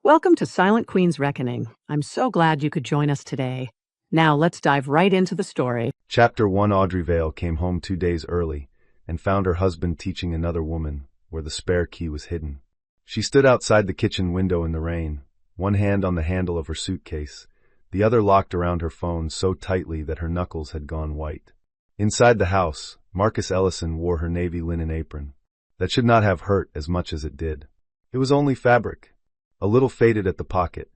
Welcome to Silent Queen's Reckoning. I'm so glad you could join us today. Now let's dive right into the story. Chapter 1. Audrey Vale came home 2 days early and found her husband teaching another woman where the spare key was hidden. She stood outside the kitchen window in the rain, one hand on the handle of her suitcase, the other locked around her phone so tightly that her knuckles had gone white. Inside the house, Marcus Ellison wore her navy linen apron. That should not have hurt as much as it did. It was only fabric, a little faded at the pocket,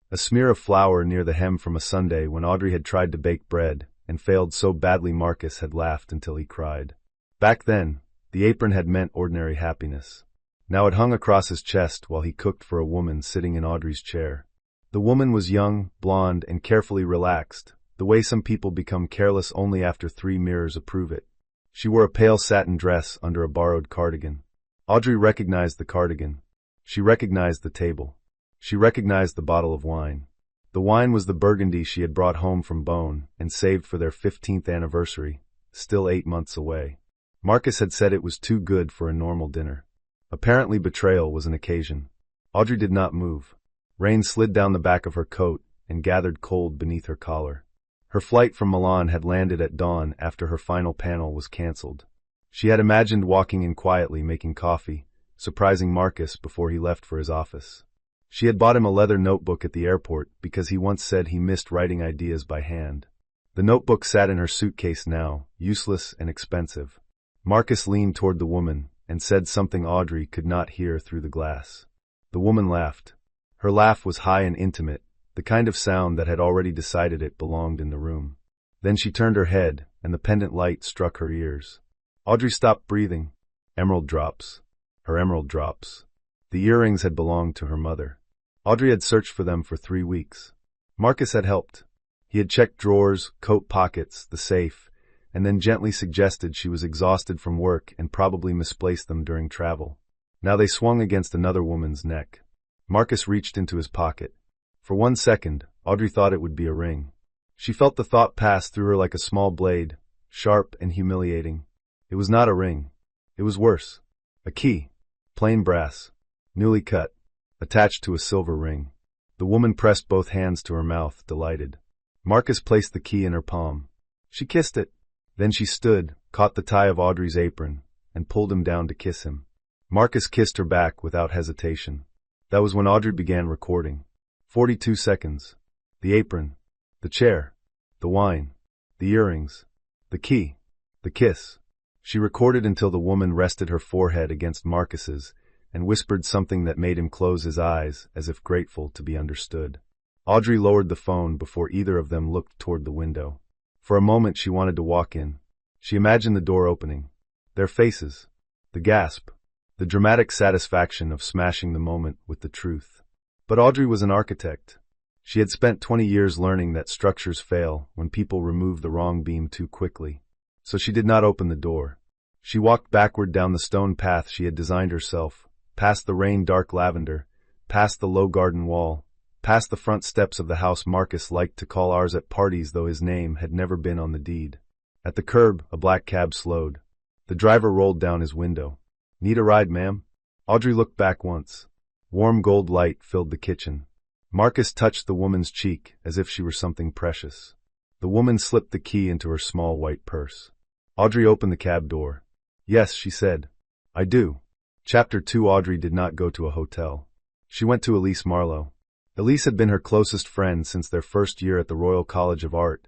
a smear of flour near the hem from a Sunday when Audrey had tried to bake bread and failed so badly Marcus had laughed until he cried. Back then, the apron had meant ordinary happiness. Now it hung across his chest while he cooked for a woman sitting in Audrey's chair. The woman was young, blonde, and carefully relaxed, the way some people become careless only after 3 mirrors approve it. She wore a pale satin dress under a borrowed cardigan. Audrey recognized the cardigan. She recognized the table. She recognized the bottle of wine. The wine was the Burgundy she had brought home from Beaune and saved for their 15th anniversary, still 8 months away. Marcus had said it was too good for a normal dinner. Apparently betrayal was an occasion. Audrey did not move. Rain slid down the back of her coat and gathered cold beneath her collar. Her flight from Milan had landed at dawn after her final panel was cancelled. She had imagined walking in quietly making coffee, surprising Marcus before he left for his office. She had bought him a leather notebook at the airport because he once said he missed writing ideas by hand. The notebook sat in her suitcase now, useless and expensive. Marcus leaned toward the woman and said something Audrey could not hear through the glass. The woman laughed. Her laugh was high and intimate, the kind of sound that had already decided it belonged in the room. Then she turned her head, and the pendant light struck her ears. Audrey stopped breathing. Emerald drops. Her emerald drops. The earrings had belonged to her mother. Audrey had searched for them for 3 weeks. Marcus had helped. He had checked drawers, coat pockets, the safe, and then gently suggested she was exhausted from work and probably misplaced them during travel. Now they swung against another woman's neck. Marcus reached into his pocket. For 1 second, Audrey thought it would be a ring. She felt the thought pass through her like a small blade, sharp and humiliating. It was not a ring. It was worse. A key. Plain brass. Newly cut. Attached to a silver ring. The woman pressed both hands to her mouth, delighted. Marcus placed the key in her palm. She kissed it. Then she stood, caught the tie of Audrey's apron, and pulled him down to kiss him. Marcus kissed her back without hesitation. That was when Audrey began recording. 42 seconds. The apron. The chair. The wine. The earrings. The key. The kiss. She recorded until the woman rested her forehead against Marcus's and whispered something that made him close his eyes as if grateful to be understood. Audrey lowered the phone before either of them looked toward the window. For a moment she wanted to walk in. She imagined the door opening. Their faces. The gasp. The dramatic satisfaction of smashing the moment with the truth. But Audrey was an architect. She had spent 20 years learning that structures fail when people remove the wrong beam too quickly. So she did not open the door. She walked backward down the stone path she had designed herself, past the rain-dark lavender, past the low garden wall, past the front steps of the house Marcus liked to call ours at parties though his name had never been on the deed. At the curb, a black cab slowed. The driver rolled down his window. "Need a ride, ma'am?" Audrey looked back once. Warm gold light filled the kitchen. Marcus touched the woman's cheek as if she were something precious. The woman slipped the key into her small white purse. Audrey opened the cab door. "Yes," she said. "I do." Chapter 2. Audrey did not go to a hotel. She went to Elise Marlowe. Elise had been her closest friend since their first year at the Royal College of Art,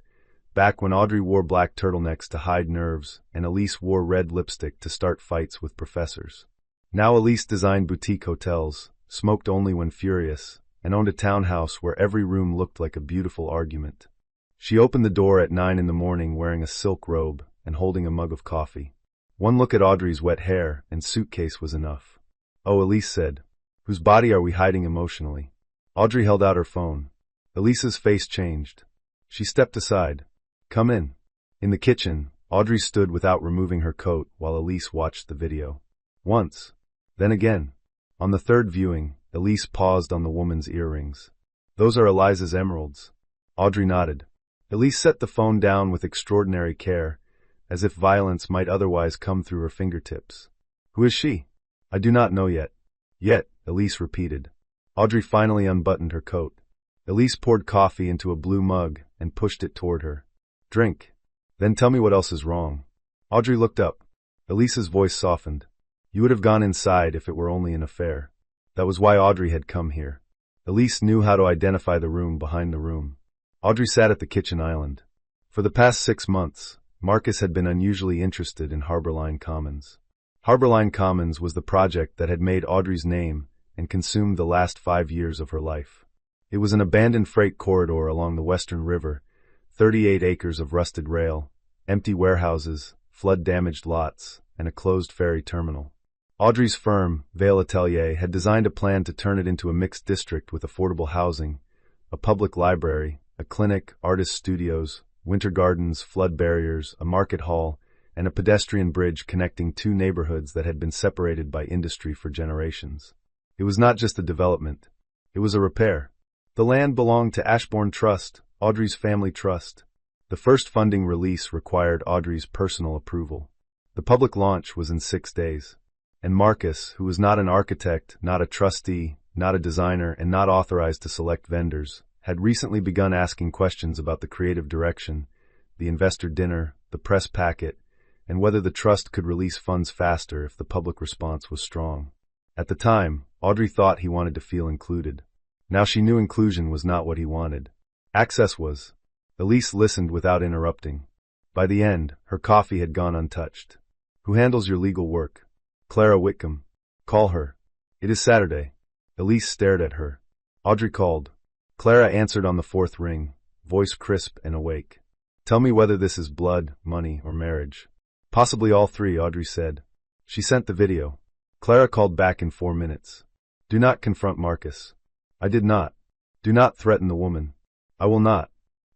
back when Audrey wore black turtlenecks to hide nerves and Elise wore red lipstick to start fights with professors. Now Elise designed boutique hotels, smoked only when furious, and owned a townhouse where every room looked like a beautiful argument. She opened the door at 9 in the morning wearing a silk robe and holding a mug of coffee. One look at Audrey's wet hair and suitcase was enough. "Oh," Elise said. "Whose body are we hiding emotionally?" Audrey held out her phone. Elise's face changed. She stepped aside. "Come in." In the kitchen, Audrey stood without removing her coat while Elise watched the video. Once. Then again. On the third viewing, Elise paused on the woman's earrings. "Those are Eliza's emeralds." Audrey nodded. Elise set the phone down with extraordinary care, as if violence might otherwise come through her fingertips. "Who is she?" "I do not know yet." "Yet," Elise repeated. Audrey finally unbuttoned her coat. Elise poured coffee into a blue mug and pushed it toward her. Drink. Then tell me what else is wrong. Audrey looked up. Elise's voice softened. You would have gone inside if it were only an affair. That was why Audrey had come here. Elise knew how to identify the room behind the room. Audrey sat at the kitchen island. For the past 6 months, Marcus had been unusually interested in Harborline Commons. Harborline Commons was the project that had made Audrey's name and consumed the last 5 years of her life. It was an abandoned freight corridor along the Western River, 38 acres of rusted rail, empty warehouses, flood-damaged lots, and a closed ferry terminal. Audrey's firm, Vale Atelier, had designed a plan to turn it into a mixed district with affordable housing, a public library, a clinic, artist studios, winter gardens, flood barriers, a market hall, and a pedestrian bridge connecting 2 neighborhoods that had been separated by industry for generations. It was not just a development. It was a repair. The land belonged to Ashbourne Trust, Audrey's family trust. The first funding release required Audrey's personal approval. The public launch was in 6 days. And Marcus, who was not an architect, not a trustee, not a designer, and not authorized to select vendors, had recently begun asking questions about the creative direction, the investor dinner, the press packet, and whether the trust could release funds faster if the public response was strong. At the time, Audrey thought he wanted to feel included. Now she knew inclusion was not what he wanted. Access was. Elise listened without interrupting. By the end, her coffee had gone untouched. Who handles your legal work? Clara Whitcomb. Call her. It is Saturday. Elise stared at her. Audrey called. Clara answered on the 4th ring, voice crisp and awake. Tell me whether this is blood, money, or marriage. Possibly all 3, Audrey said. She sent the video. Clara called back in 4 minutes. Do not confront Marcus. I did not. Do not threaten the woman. I will not.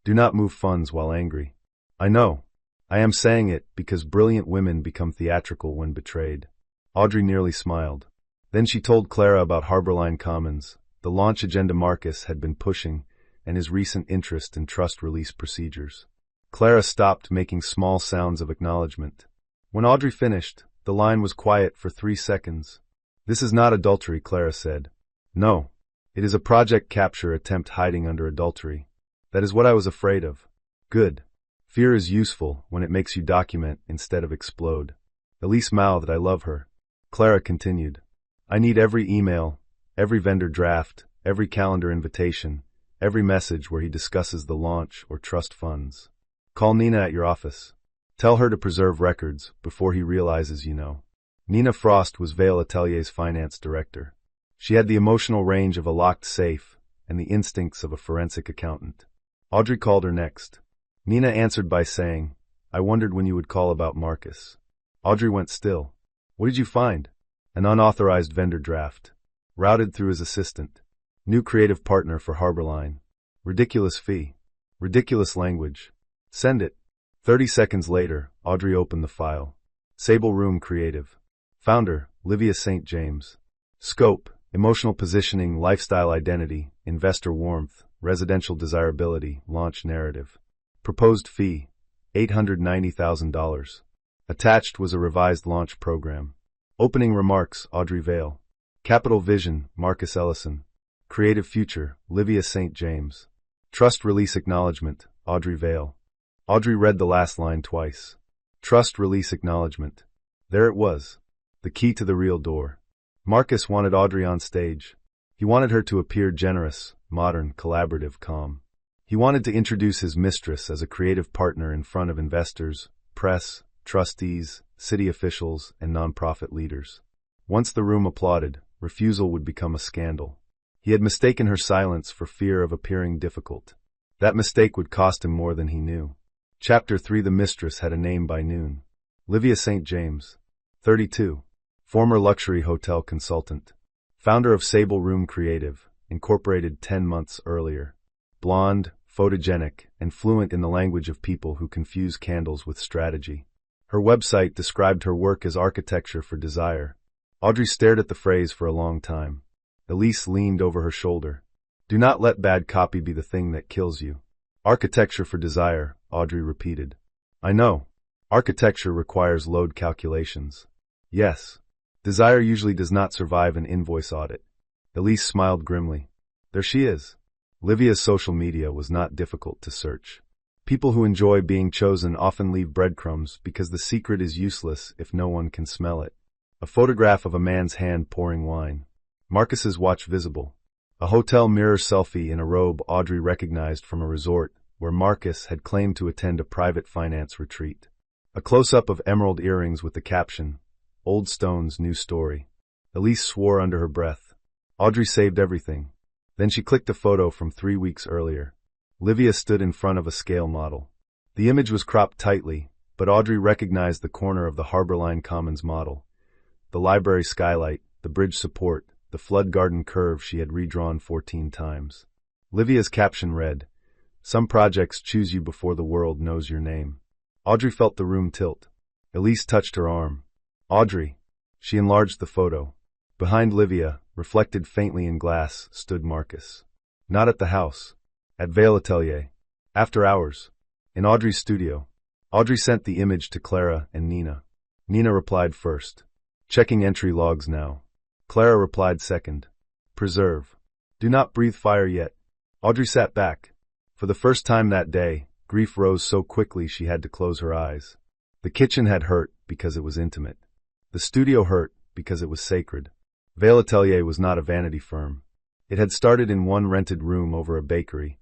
Do not move funds while angry. I know. I am saying it because brilliant women become theatrical when betrayed. Audrey nearly smiled. Then she told Clara about Harborline Commons, the launch agenda Marcus had been pushing, and his recent interest in trust release procedures. Clara stopped making small sounds of acknowledgement. When Audrey finished, the line was quiet for 3 seconds. This is not adultery, Clara said. No. It is a project capture attempt hiding under adultery. That is what I was afraid of. Good. Fear is useful when it makes you document instead of explode. Elise mouthed, I love her. Clara continued. I need every email, every vendor draft, every calendar invitation, every message where he discusses the launch or trust funds. Call Nina at your office. Tell her to preserve records before he realizes you know. Nina Frost was Vale Atelier's finance director. She had the emotional range of a locked safe and the instincts of a forensic accountant. Audrey called her next. Nina answered by saying, I wondered when you would call about Marcus. Audrey went still. What did you find? An unauthorized vendor draft. Routed through his assistant. New creative partner for Harborline. Ridiculous fee. Ridiculous language. Send it. 30 seconds later, Audrey opened the file. Sable Room Creative. Founder, Livia St. James. Scope, emotional positioning, lifestyle identity, investor warmth, residential desirability, launch narrative. Proposed fee, $890,000. Attached was a revised launch program. Opening remarks, Audrey Vale. Capital Vision, Marcus Ellison. Creative Future, Livia St. James. Trust Release Acknowledgement, Audrey Vale. Audrey read the last line twice. Trust Release Acknowledgement. There it was. The key to the real door. Marcus wanted Audrey on stage. He wanted her to appear generous, modern, collaborative, calm. He wanted to introduce his mistress as a creative partner in front of investors, press, trustees, city officials, and nonprofit leaders. Once the room applauded, refusal would become a scandal. He had mistaken her silence for fear of appearing difficult. That mistake would cost him more than he knew. Chapter 3 The Mistress had a name by noon. Livia St. James. 32. Former luxury hotel consultant. Founder of Sable Room Creative, incorporated 10 months earlier. Blonde, photogenic, and fluent in the language of people who confuse candles with strategy. Her website described her work as architecture for desire. Audrey stared at the phrase for a long time. Elise leaned over her shoulder. Do not let bad copy be the thing that kills you. Architecture for desire, Audrey repeated. I know. Architecture requires load calculations. Yes. Desire usually does not survive an invoice audit. Elise smiled grimly. There she is. Livia's social media was not difficult to search. People who enjoy being chosen often leave breadcrumbs because the secret is useless if no one can smell it. A photograph of a man's hand pouring wine. Marcus's watch visible. A hotel mirror selfie in a robe Audrey recognized from a resort where Marcus had claimed to attend a private finance retreat. A close-up of emerald earrings with the caption, "Old Stones, New Story." Elise swore under her breath. Audrey saved everything. Then she clicked a photo from 3 weeks earlier. Livia stood in front of a scale model. The image was cropped tightly, but Audrey recognized the corner of the Harborline Commons model. The library skylight, the bridge support, the flood garden curve she had redrawn 14 times. Livia's caption read, "Some projects choose you before the world knows your name." Audrey felt the room tilt. Elise touched her arm. "Audrey." She enlarged the photo. Behind Livia, reflected faintly in glass, stood Marcus. Not at the house. At Vale Atelier. After hours. In Audrey's studio. Audrey sent the image to Clara and Nina. Nina replied first. "Checking entry logs now." Clara replied second. "Preserve. Do not breathe fire yet." Audrey sat back. For the first time that day, grief rose so quickly she had to close her eyes. The kitchen had hurt because it was intimate. The studio hurt because it was sacred. Vale Atelier was not a vanity firm. It had started in one rented room over a bakery,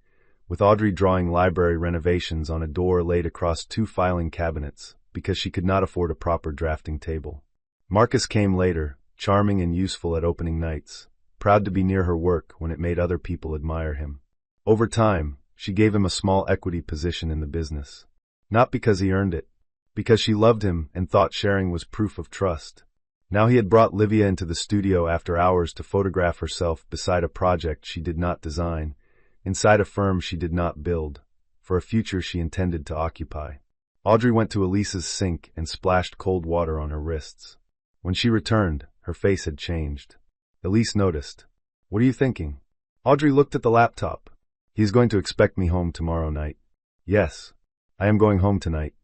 with Audrey drawing library renovations on a door laid across 2 filing cabinets, because she could not afford a proper drafting table. Marcus came later, charming and useful at opening nights, proud to be near her work when it made other people admire him. Over time, she gave him a small equity position in the business. Not because he earned it, because she loved him and thought sharing was proof of trust. Now he had brought Livia into the studio after hours to photograph herself beside a project she did not design, inside a firm she did not build, for a future she intended to occupy. Audrey went to Elise's sink and splashed cold water on her wrists. When she returned, her face had changed. Elise noticed. "What are you thinking?" Audrey looked at the laptop. "He is going to expect me home tomorrow night." "Yes. I am going home tonight."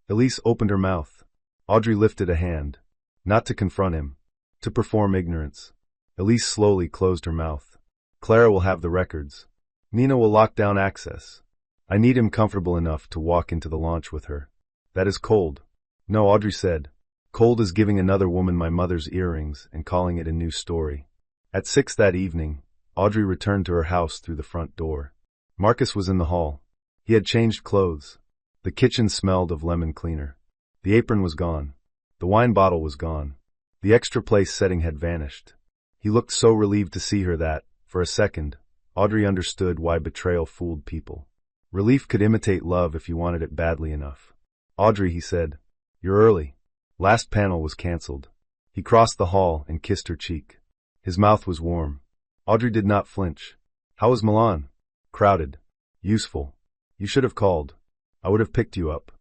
Elise opened her mouth. Audrey lifted a hand. Not to confront him. To perform ignorance. Elise slowly closed her mouth. "Clara will have the records. Nina will lock down access. I need him comfortable enough to walk into the launch with her." "That is cold." "No," Audrey said. "Cold is giving another woman my mother's earrings and calling it a new story." At 6 that evening, Audrey returned to her house through the front door. Marcus was in the hall. He had changed clothes. The kitchen smelled of lemon cleaner. The apron was gone. The wine bottle was gone. The extra place setting had vanished. He looked so relieved to see her that, for a second, Audrey understood why betrayal fooled people. Relief could imitate love if you wanted it badly enough. "Audrey," he said, "you're early." Last panel was cancelled. He crossed the hall and kissed her cheek. His mouth was warm. Audrey did not flinch. "How was Milan?" "Crowded. Useful. You should have called. I would have picked you up.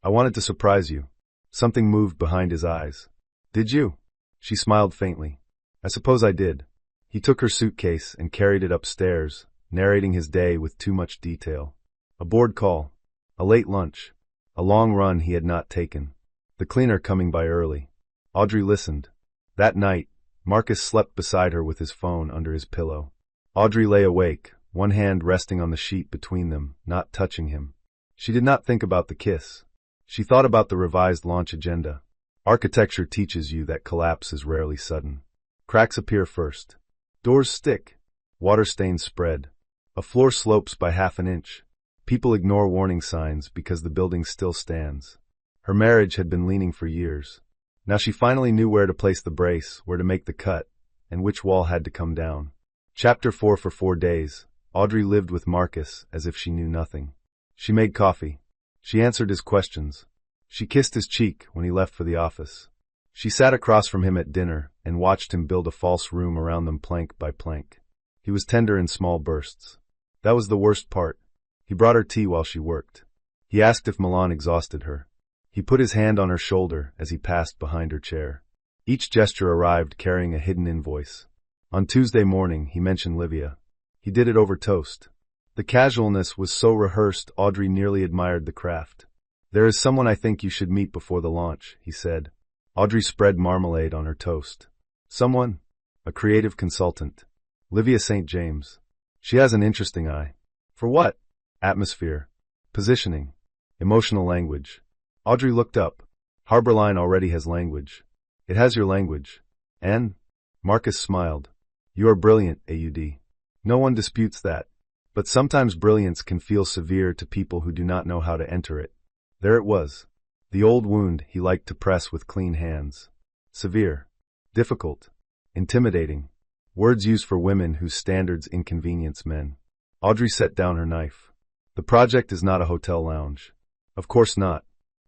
I wanted to surprise you." Something moved behind his eyes. "Did you?" She smiled faintly. "I suppose I did." He took her suitcase and carried it upstairs, narrating his day with too much detail. A board call. A late lunch. A long run he had not taken. The cleaner coming by early. Audrey listened. That night, Marcus slept beside her with his phone under his pillow. Audrey lay awake, one hand resting on the sheet between them, not touching him. She did not think about the kiss. She thought about the revised launch agenda. Architecture teaches you that collapse is rarely sudden. Cracks appear first. Doors stick. Water stains spread. A floor slopes by half an inch. People ignore warning signs because the building still stands. Her marriage had been leaning for years. Now she finally knew where to place the brace, where to make the cut, and which wall had to come down. Chapter 4. For 4 days, Audrey lived with Marcus as if she knew nothing. She made coffee. She answered his questions. She kissed his cheek when he left for the office. She sat across from him at dinner and watched him build a false room around them plank by plank. He was tender in small bursts. That was the worst part. He brought her tea while she worked. He asked if Milan exhausted her. He put his hand on her shoulder as he passed behind her chair. Each gesture arrived carrying a hidden invoice. On Tuesday morning, he mentioned Livia. He did it over toast. The casualness was so rehearsed, Audrey nearly admired the craft. "There is someone I think you should meet before the launch," he said. Audrey spread marmalade on her toast. "Someone?" "A creative consultant." Livia St. James. She has an interesting eye. For what? Atmosphere. Positioning. Emotional language. Audrey looked up. Harborline already has language. It has your language. And? Marcus smiled. You are brilliant, AUD. No one disputes that. But sometimes brilliance can feel severe to people who do not know how to enter it. There it was. The old wound he liked to press with clean hands. Severe. Difficult. Intimidating. Words used for women whose standards inconvenience men. Audrey set down her knife. The project is not a hotel lounge. Of course not.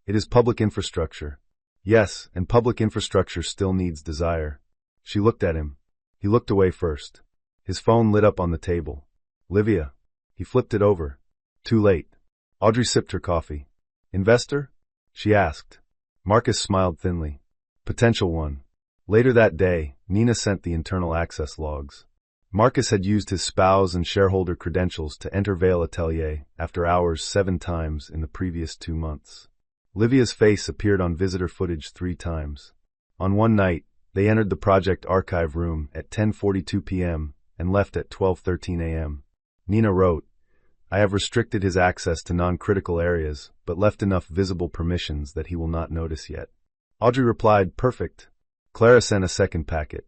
It is public infrastructure. Yes, and public infrastructure still needs desire. She looked at him. He looked away first. His phone lit up on the table. Livia. He flipped it over. Too late. Audrey sipped her coffee. Investor? She asked. Marcus smiled thinly. Potential one. Later that day, Nina sent the internal access logs. Marcus had used his spouse and shareholder credentials to enter Vale Atelier after hours 7 times in the previous 2 months. Livia's face appeared on visitor footage 3 times. On one night, they entered the project archive room at 10:42 p.m. and left at 12:13 a.m. Nina wrote, I have restricted his access to non-critical areas, but left enough visible permissions that he will not notice yet. Audrey replied, perfect. Clara sent a second packet.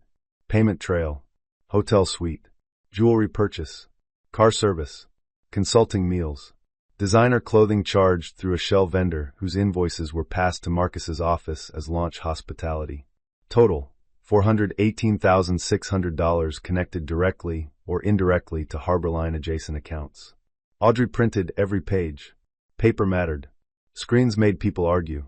Payment trail. Hotel suite. Jewelry purchase. Car service. Consulting meals. Designer clothing charged through a shell vendor whose invoices were passed to Marcus's office as launch hospitality. Total, $418,600 connected directly or indirectly to Harborline adjacent accounts. Audrey printed every page. Paper mattered. Screens made people argue.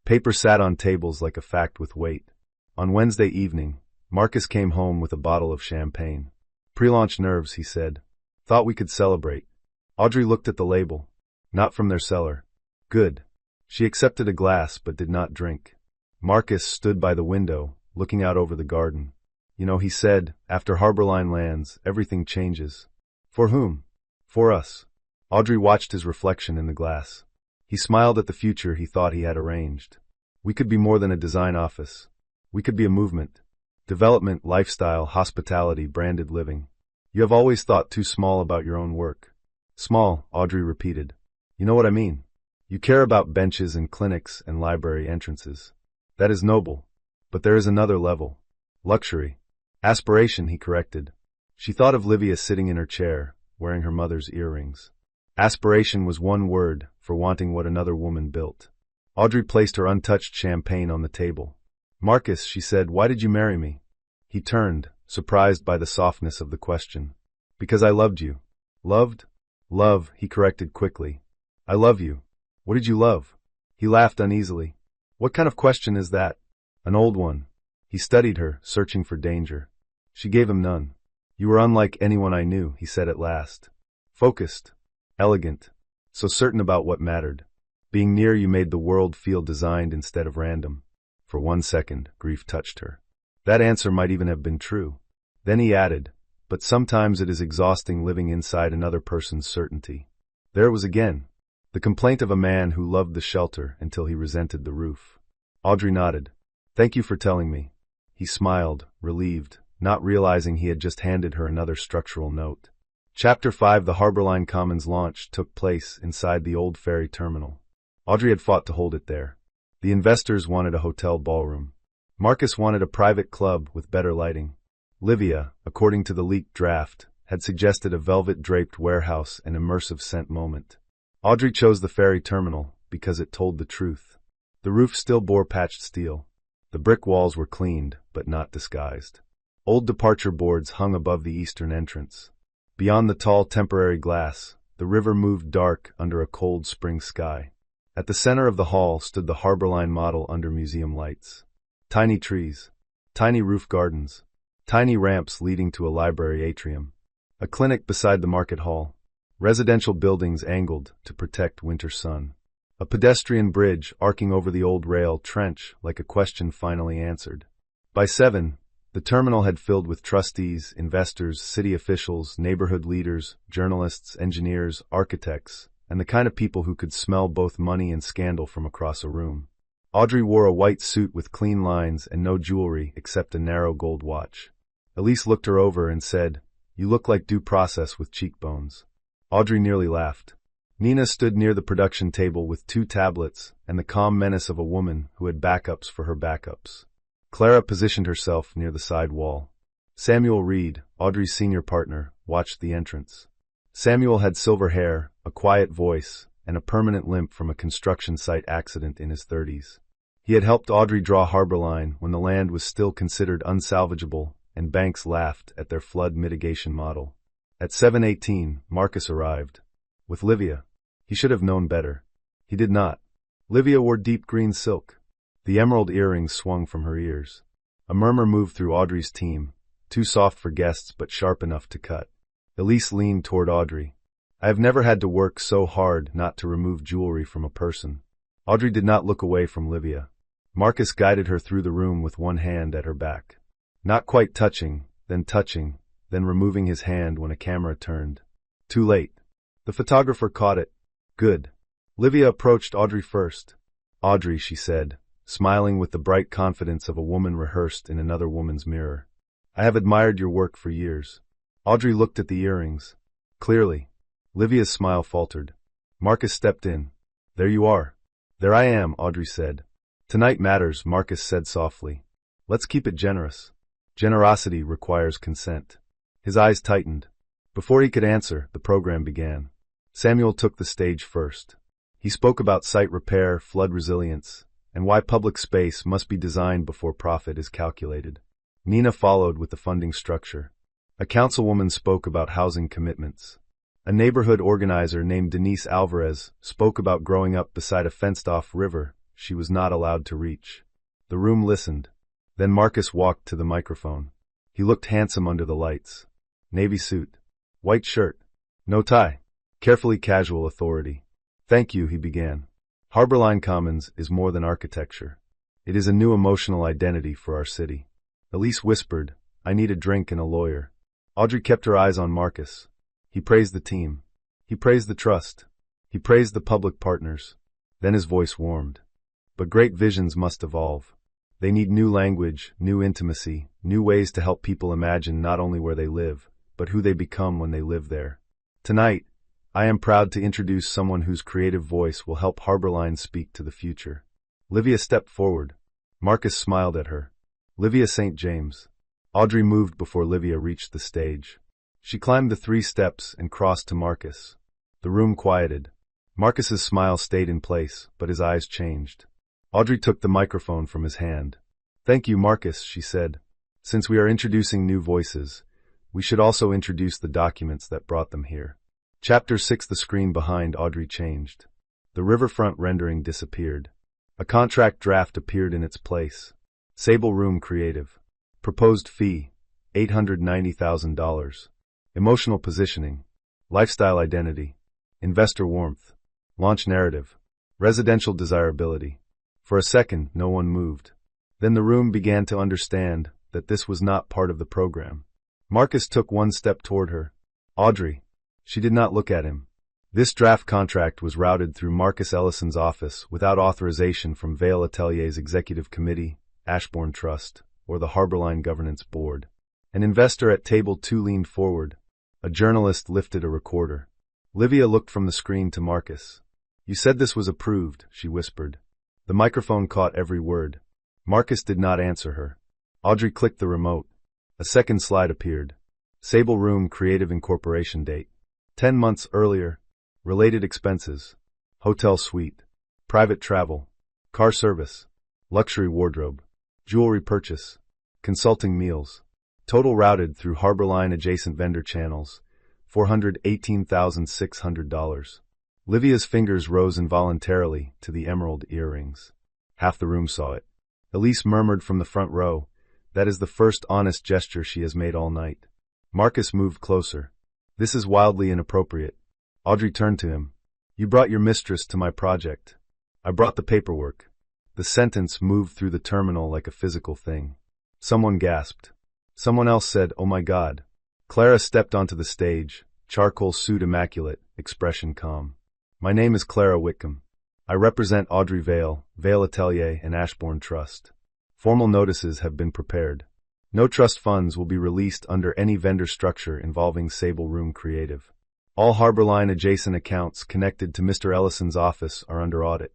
Paper sat on tables like a fact with weight. On Wednesday evening, Marcus came home with a bottle of champagne. Pre-launch nerves, he said. Thought we could celebrate. Audrey looked at the label. Not from their cellar. Good. She accepted a glass but did not drink. Marcus stood by the window, looking out over the garden. You know, he said, after Harborline lands, everything changes. For whom? For us. Audrey watched his reflection in the glass. He smiled at the future he thought he had arranged. We could be more than a design office. We could be a movement. Development, lifestyle, hospitality, branded living. You have always thought too small about your own work. Small, Audrey repeated. You know what I mean. You care about benches and clinics and library entrances. That is noble. But there is another level. Luxury. Aspiration, he corrected. She thought of Livia sitting in her chair, wearing her mother's earrings. Aspiration was one word for wanting what another woman built. Audrey placed her untouched champagne on the table. Marcus, she said, why did you marry me? He turned, surprised by the softness of the question. Because I loved you. Loved? Love, he corrected quickly. I love you. What did you love? He laughed uneasily. What kind of question is that? An old one. He studied her, searching for danger. She gave him none. You were unlike anyone I knew, he said at last. Focused. Elegant. So certain about what mattered. Being near you made the world feel designed instead of random. For 1 second, grief touched her. That answer might even have been true. Then he added, but sometimes it is exhausting living inside another person's certainty. There it was again. The complaint of a man who loved the shelter until he resented the roof. Audrey nodded. Thank you for telling me. He smiled, relieved, not realizing he had just handed her another structural note. Chapter 5 The Harborline Commons launch took place inside the old ferry terminal. Audrey had fought to hold it there. The investors wanted a hotel ballroom. Marcus wanted a private club with better lighting. Livia, according to the leaked draft, had suggested a velvet-draped warehouse and immersive scent moment. Audrey chose the ferry terminal because it told the truth. The roof still bore patched steel. The brick walls were cleaned, but not disguised. Old departure boards hung above the eastern entrance. Beyond the tall temporary glass, the river moved dark under a cold spring sky. At the center of the hall stood the Harborline model under museum lights. Tiny trees. Tiny roof gardens. Tiny ramps leading to a library atrium. A clinic beside the market hall. Residential buildings angled to protect winter sun. A pedestrian bridge arcing over the old rail trench like a question finally answered. By 7, the terminal had filled with trustees, investors, city officials, neighborhood leaders, journalists, engineers, architects, and the kind of people who could smell both money and scandal from across a room. Audrey wore a white suit with clean lines and no jewelry except a narrow gold watch. Elise looked her over and said, You look like due process with cheekbones. Audrey nearly laughed. Nina stood near the production table with 2 tablets and the calm menace of a woman who had backups for her backups. Clara positioned herself near the side wall. Samuel Reed, Audrey's senior partner, watched the entrance. Samuel had silver hair, a quiet voice, and a permanent limp from a construction site accident in his 30s. He had helped Audrey draw Harborline when the land was still considered unsalvageable and banks laughed at their flood mitigation model. At 7:18, Marcus arrived. With Livia. He should have known better. He did not. Livia wore deep green silk. The emerald earrings swung from her ears. A murmur moved through Audrey's team, too soft for guests but sharp enough to cut. Elise leaned toward Audrey. I have never had to work so hard not to remove jewelry from a person. Audrey did not look away from Livia. Marcus guided her through the room with one hand at her back. Not quite touching, then removing his hand when a camera turned. Too late. The photographer caught it. Good. Livia approached Audrey first. Audrey, she said, smiling with the bright confidence of a woman rehearsed in another woman's mirror. I have admired your work for years. Audrey looked at the earrings. Clearly. Livia's smile faltered. Marcus stepped in. There you are. There I am, Audrey said. Tonight matters, Marcus said softly. Let's keep it generous. Generosity requires consent. His eyes tightened. Before he could answer, the program began. Samuel took the stage first. He spoke about site repair, flood resilience, and why public space must be designed before profit is calculated. Nina followed with the funding structure. A councilwoman spoke about housing commitments. A neighborhood organizer named Denise Alvarez spoke about growing up beside a fenced-off river she was not allowed to reach. The room listened. Then Marcus walked to the microphone. He looked handsome under the lights. Navy suit. White shirt. No tie. Carefully casual authority. Thank you, he began. Harborline Commons is more than architecture. It is a new emotional identity for our city. Elise whispered, I need a drink and a lawyer. Audrey kept her eyes on Marcus. He praised the team. He praised the trust. He praised the public partners. Then his voice warmed. But great visions must evolve. They need new language, new intimacy, new ways to help people imagine not only where they live, but who they become when they live there. Tonight, I am proud to introduce someone whose creative voice will help Harborline speak to the future. Livia stepped forward. Marcus smiled at her. Livia St. James. Audrey moved before Livia reached the stage. She climbed the 3 steps and crossed to Marcus. The room quieted. Marcus's smile stayed in place, but his eyes changed. Audrey took the microphone from his hand. Thank you, Marcus, she said. Since we are introducing new voices, we should also introduce the documents that brought them here. Chapter 6. The screen behind Audrey changed. The riverfront rendering disappeared. A contract draft appeared in its place. Sable Room Creative. Proposed fee, $890,000. Emotional positioning. Lifestyle identity. Investor warmth. Launch narrative. Residential desirability. For a second, no one moved. Then the room began to understand that this was not part of the program. Marcus took 1 step toward her. Audrey. She did not look at him. This draft contract was routed through Marcus Ellison's office without authorization from Vale Atelier's Executive Committee, Ashbourne Trust, or the Harborline Governance Board. An investor at table 2 leaned forward. A journalist lifted a recorder. Livia looked from the screen to Marcus. You said this was approved, she whispered. The microphone caught every word. Marcus did not answer her. Audrey clicked the remote. A second slide appeared. Sable Room Creative Incorporation date. 10 months earlier. Related expenses. Hotel suite. Private travel. Car service. Luxury wardrobe. Jewelry purchase. Consulting meals. Total routed through Harborline adjacent vendor channels. $418,600. Livia's fingers rose involuntarily to the emerald earrings. Half the room saw it. Elise murmured from the front row, that is the first honest gesture she has made all night. Marcus moved closer. This is wildly inappropriate. Audrey turned to him. You brought your mistress to my project. I brought the paperwork. The sentence moved through the terminal like a physical thing. Someone gasped. Someone else said, oh my God. Clara stepped onto the stage, charcoal suit immaculate, expression calm. My name is Clara Whitcomb. I represent Audrey Vale, Vale Atelier, and Ashbourne Trust. Formal notices have been prepared. No trust funds will be released under any vendor structure involving Sable Room Creative. All Harborline adjacent accounts connected to Mr. Ellison's office are under audit.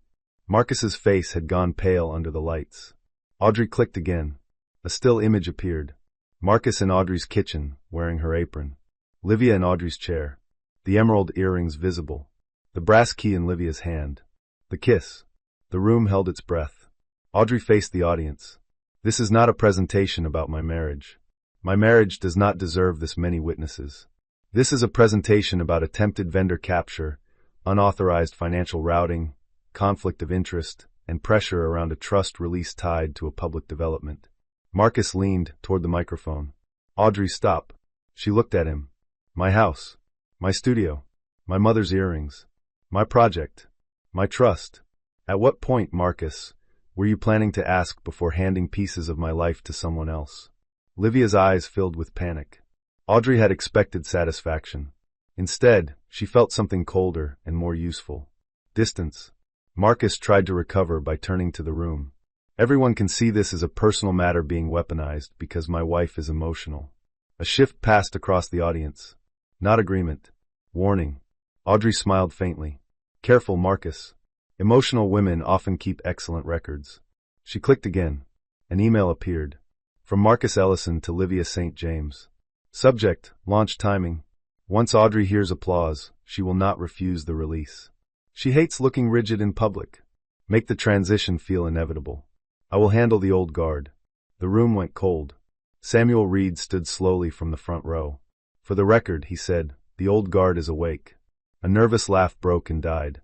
Marcus's face had gone pale under the lights. Audrey clicked again. A still image appeared. Marcus in Audrey's kitchen, wearing her apron. Livia in Audrey's chair. The emerald earrings visible. The brass key in Livia's hand. The kiss. The room held its breath. Audrey faced the audience. This is not a presentation about my marriage. My marriage does not deserve this many witnesses. This is a presentation about attempted vendor capture, unauthorized financial routing, conflict of interest, and pressure around a trust release tied to a public development. Marcus leaned toward the microphone. Audrey, stop. She looked at him. My house. My studio. My mother's earrings. My project. My trust. At what point, Marcus, were you planning to ask before handing pieces of my life to someone else? Livia's eyes filled with panic. Audrey had expected satisfaction. Instead, she felt something colder and more useful. Distance. Marcus tried to recover by turning to the room. Everyone can see this as a personal matter being weaponized because my wife is emotional. A shift passed across the audience. Not agreement. Warning. Audrey smiled faintly. Careful, Marcus. Emotional women often keep excellent records. She clicked again. An email appeared. From Marcus Ellison to Livia St. James. Subject, launch timing. Once Audrey hears applause, she will not refuse the release. She hates looking rigid in public. Make the transition feel inevitable. I will handle the old guard. The room went cold. Samuel Reed stood slowly from the front row. For the record, he said, the old guard is awake. A nervous laugh broke and died.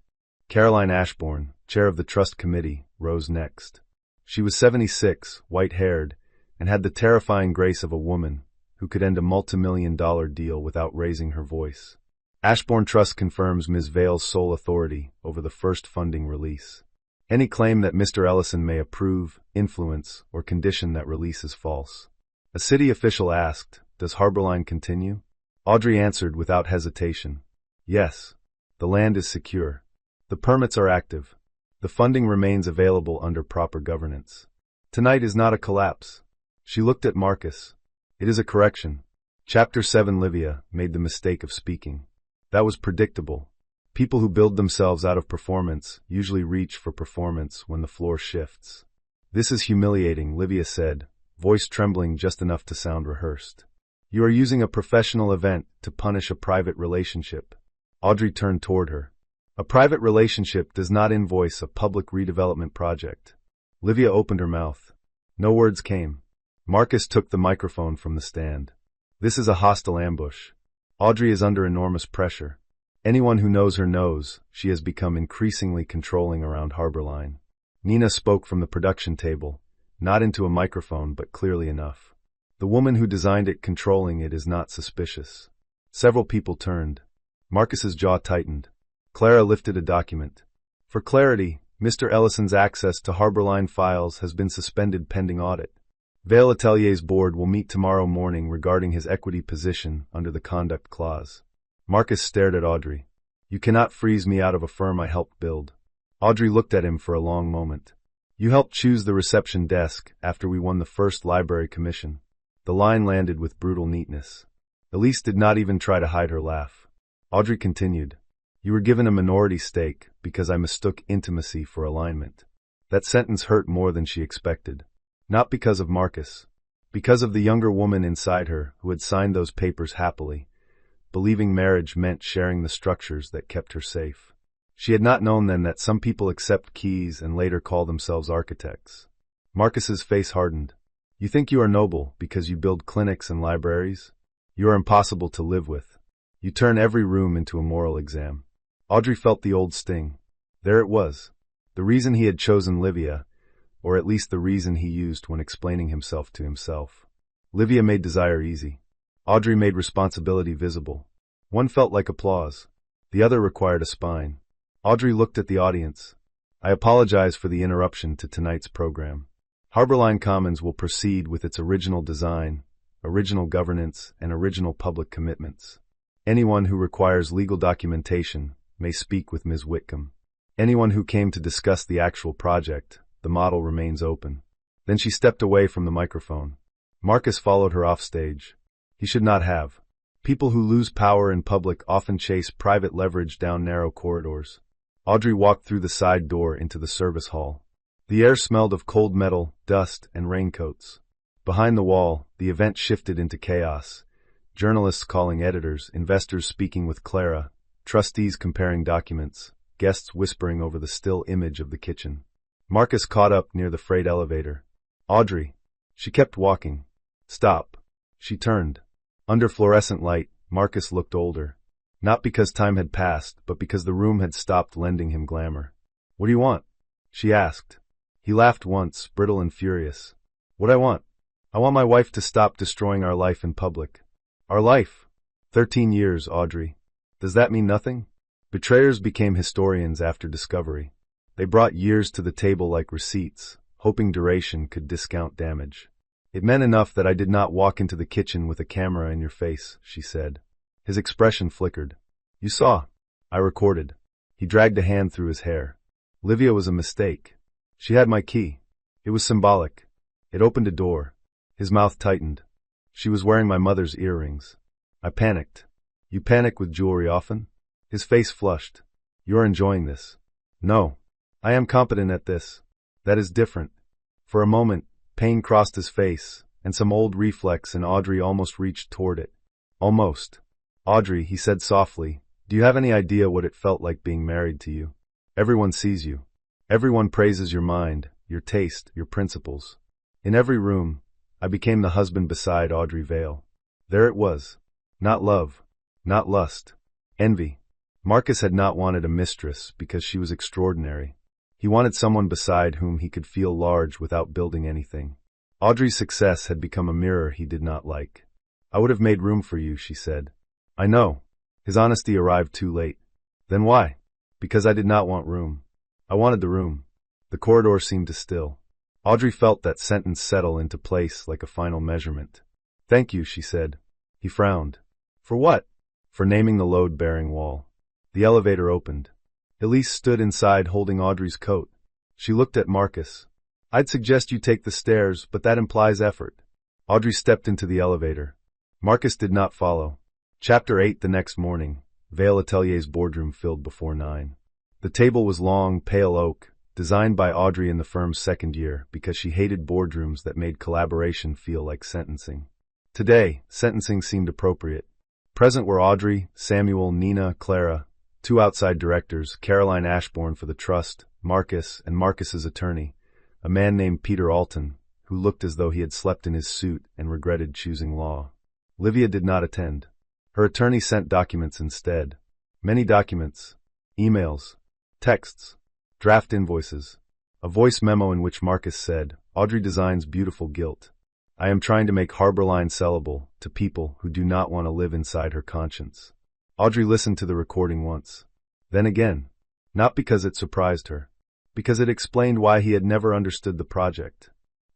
Caroline Ashbourne, chair of the trust committee, rose next. She was 76, white-haired, and had the terrifying grace of a woman who could end a multi-million-dollar deal without raising her voice. Ashbourne Trust confirms Ms. Vale's sole authority over the first funding release. Any claim that Mr. Ellison may approve, influence, or condition that release is false. A city official asked, does Harborline continue? Audrey answered without hesitation. Yes. The land is secure. The permits are active. The funding remains available under proper governance. Tonight is not a collapse. She looked at Marcus. It is a correction. Chapter 7. Livia made the mistake of speaking. That was predictable. People who build themselves out of performance usually reach for performance when the floor shifts. This is humiliating, Livia said, voice trembling just enough to sound rehearsed. You are using a professional event to punish a private relationship. Audrey turned toward her. A private relationship does not invoice a public redevelopment project. Livia opened her mouth. No words came. Marcus took the microphone from the stand. This is a hostile ambush. Audrey is under enormous pressure. Anyone who knows her knows she has become increasingly controlling around Harborline. Nina spoke from the production table, not into a microphone but clearly enough. The woman who designed it controlling it is not suspicious. Several people turned. Marcus's jaw tightened. Clara lifted a document. For clarity, Mr. Ellison's access to Harborline files has been suspended pending audit. Vale Atelier's board will meet tomorrow morning regarding his equity position under the conduct clause. Marcus stared at Audrey. You cannot freeze me out of a firm I helped build. Audrey looked at him for a long moment. You helped choose the reception desk after we won the first library commission. The line landed with brutal neatness. Elise did not even try to hide her laugh. Audrey continued. You were given a minority stake because I mistook intimacy for alignment. That sentence hurt more than she expected. Not because of Marcus. Because of the younger woman inside her who had signed those papers happily, believing marriage meant sharing the structures that kept her safe. She had not known then that some people accept keys and later call themselves architects. Marcus's face hardened. You think you are noble because you build clinics and libraries? You are impossible to live with. You turn every room into a moral exam. Audrey felt the old sting. There it was. The reason he had chosen Livia, or at least the reason he used when explaining himself to himself. Livia made desire easy. Audrey made responsibility visible. One felt like applause. The other required a spine. Audrey looked at the audience. I apologize for the interruption to tonight's program. Harborline Commons will proceed with its original design, original governance, and original public commitments. Anyone who requires legal documentation may speak with Ms. Whitcomb. Anyone who came to discuss the actual project, the model remains open. Then she stepped away from the microphone. Marcus followed her off stage. He should not have. People who lose power in public often chase private leverage down narrow corridors. Audrey walked through the side door into the service hall. The air smelled of cold metal, dust, and raincoats. Behind the wall, the event shifted into chaos. Journalists calling editors, investors speaking with Clara, trustees comparing documents, guests whispering over the still image of the kitchen. Marcus caught up near the freight elevator. Audrey. She kept walking. Stop. She turned. Under fluorescent light, Marcus looked older. Not because time had passed, but because the room had stopped lending him glamour. What do you want? She asked. He laughed once, brittle and furious. What I want? I want my wife to stop destroying our life in public. Our life? 13 years, Audrey. Does that mean nothing? Betrayers became historians after discovery. They brought years to the table like receipts, hoping duration could discount damage. It meant enough that I did not walk into the kitchen with a camera in your face, she said. His expression flickered. You saw. I recorded. He dragged a hand through his hair. Livia was a mistake. She had my key. It was symbolic. It opened a door. His mouth tightened. She was wearing my mother's earrings. I panicked. You panic with jewelry often? His face flushed. You're enjoying this. No. I am competent at this. That is different. For a moment, pain crossed his face, and some old reflex in Audrey almost reached toward it. Almost. Audrey, he said softly, do you have any idea what it felt like being married to you? Everyone sees you. Everyone praises your mind, your taste, your principles. In every room, I became the husband beside Audrey Vale. There it was. Not love. Not lust. Envy. Marcus had not wanted a mistress because she was extraordinary. He wanted someone beside whom he could feel large without building anything. Audrey's success had become a mirror he did not like. I would have made room for you, she said. I know. His honesty arrived too late. Then why? Because I did not want room. I wanted the room. The corridor seemed to still. Audrey felt that sentence settle into place like a final measurement. Thank you, she said. He frowned. For what? For naming the load-bearing wall. The elevator opened. Elise stood inside holding Audrey's coat. She looked at Marcus. I'd suggest you take the stairs, but that implies effort. Audrey stepped into the elevator. Marcus did not follow. Chapter 8 The next morning. Vale Atelier's boardroom filled before 9. The table was long, pale oak, designed by Audrey in the firm's second year because she hated boardrooms that made collaboration feel like sentencing. Today, sentencing seemed appropriate. Present were Audrey, Samuel, Nina, Clara, 2 outside directors, Caroline Ashbourne for the trust, Marcus, and Marcus's attorney, a man named Peter Alton, who looked as though he had slept in his suit and regretted choosing law. Livia did not attend. Her attorney sent documents instead. Many documents. Emails. Texts. Draft invoices. A voice memo in which Marcus said, Audrey designs beautiful guilt. I am trying to make Harborline sellable to people who do not want to live inside her conscience. Audrey listened to the recording once. Then again. Not because it surprised her. Because it explained why he had never understood the project.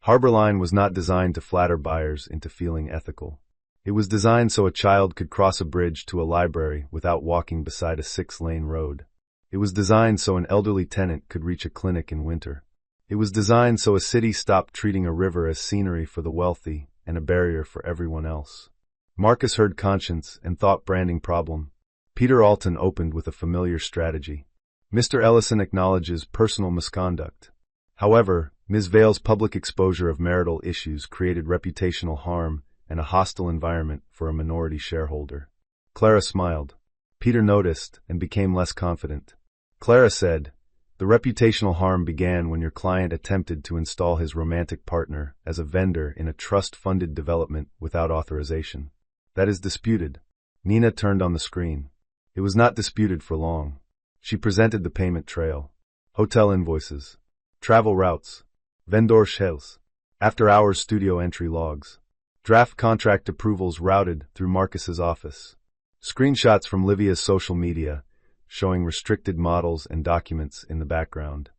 Harborline was not designed to flatter buyers into feeling ethical. It was designed so a child could cross a bridge to a library without walking beside a 6-lane road. It was designed so an elderly tenant could reach a clinic in winter. It was designed so a city stopped treating a river as scenery for the wealthy and a barrier for everyone else. Marcus heard conscience and thought branding problem. Peter Alton opened with a familiar strategy. Mr. Ellison acknowledges personal misconduct. However, Ms. Vale's public exposure of marital issues created reputational harm and a hostile environment for a minority shareholder. Clara smiled. Peter noticed and became less confident. Clara said, the reputational harm began when your client attempted to install his romantic partner as a vendor in a trust-funded development without authorization. That is disputed. Nina turned on the screen. It was not disputed for long. She presented the payment trail. Hotel invoices. Travel routes. Vendor shells. After-hours studio entry logs. Draft contract approvals routed through Marcus's office. Screenshots from Livia's social media, showing restricted models and documents in the background.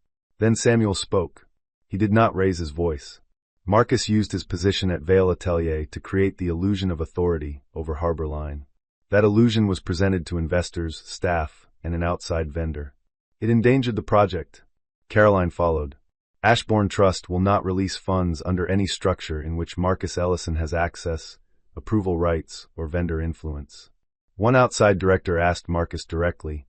Then Samuel spoke. He did not raise his voice. Marcus used his position at Vale Atelier to create the illusion of authority over Harborline. That illusion was presented to investors, staff, and an outside vendor. It endangered the project. Caroline followed. Ashbourne Trust will not release funds under any structure in which Marcus Ellison has access, approval rights, or vendor influence. One outside director asked Marcus directly,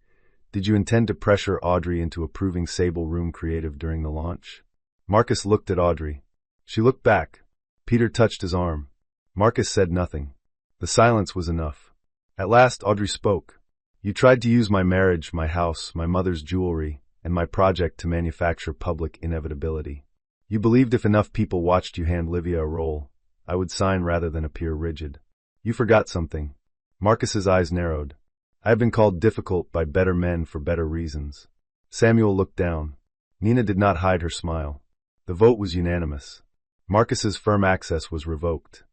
"Did you intend to pressure Audrey into approving Sable Room Creative during the launch?" Marcus looked at Audrey. She looked back. Peter touched his arm. Marcus said nothing. The silence was enough. At last Audrey spoke. "You tried to use my marriage, my house, my mother's jewelry, and my project to manufacture public inevitability. You believed if enough people watched you hand Livia a role, I would sign rather than appear rigid. You forgot something." Marcus's eyes narrowed. "I have been called difficult by better men for better reasons." Samuel looked down. Nina did not hide her smile. The vote was unanimous. Marcus's firm access was revoked.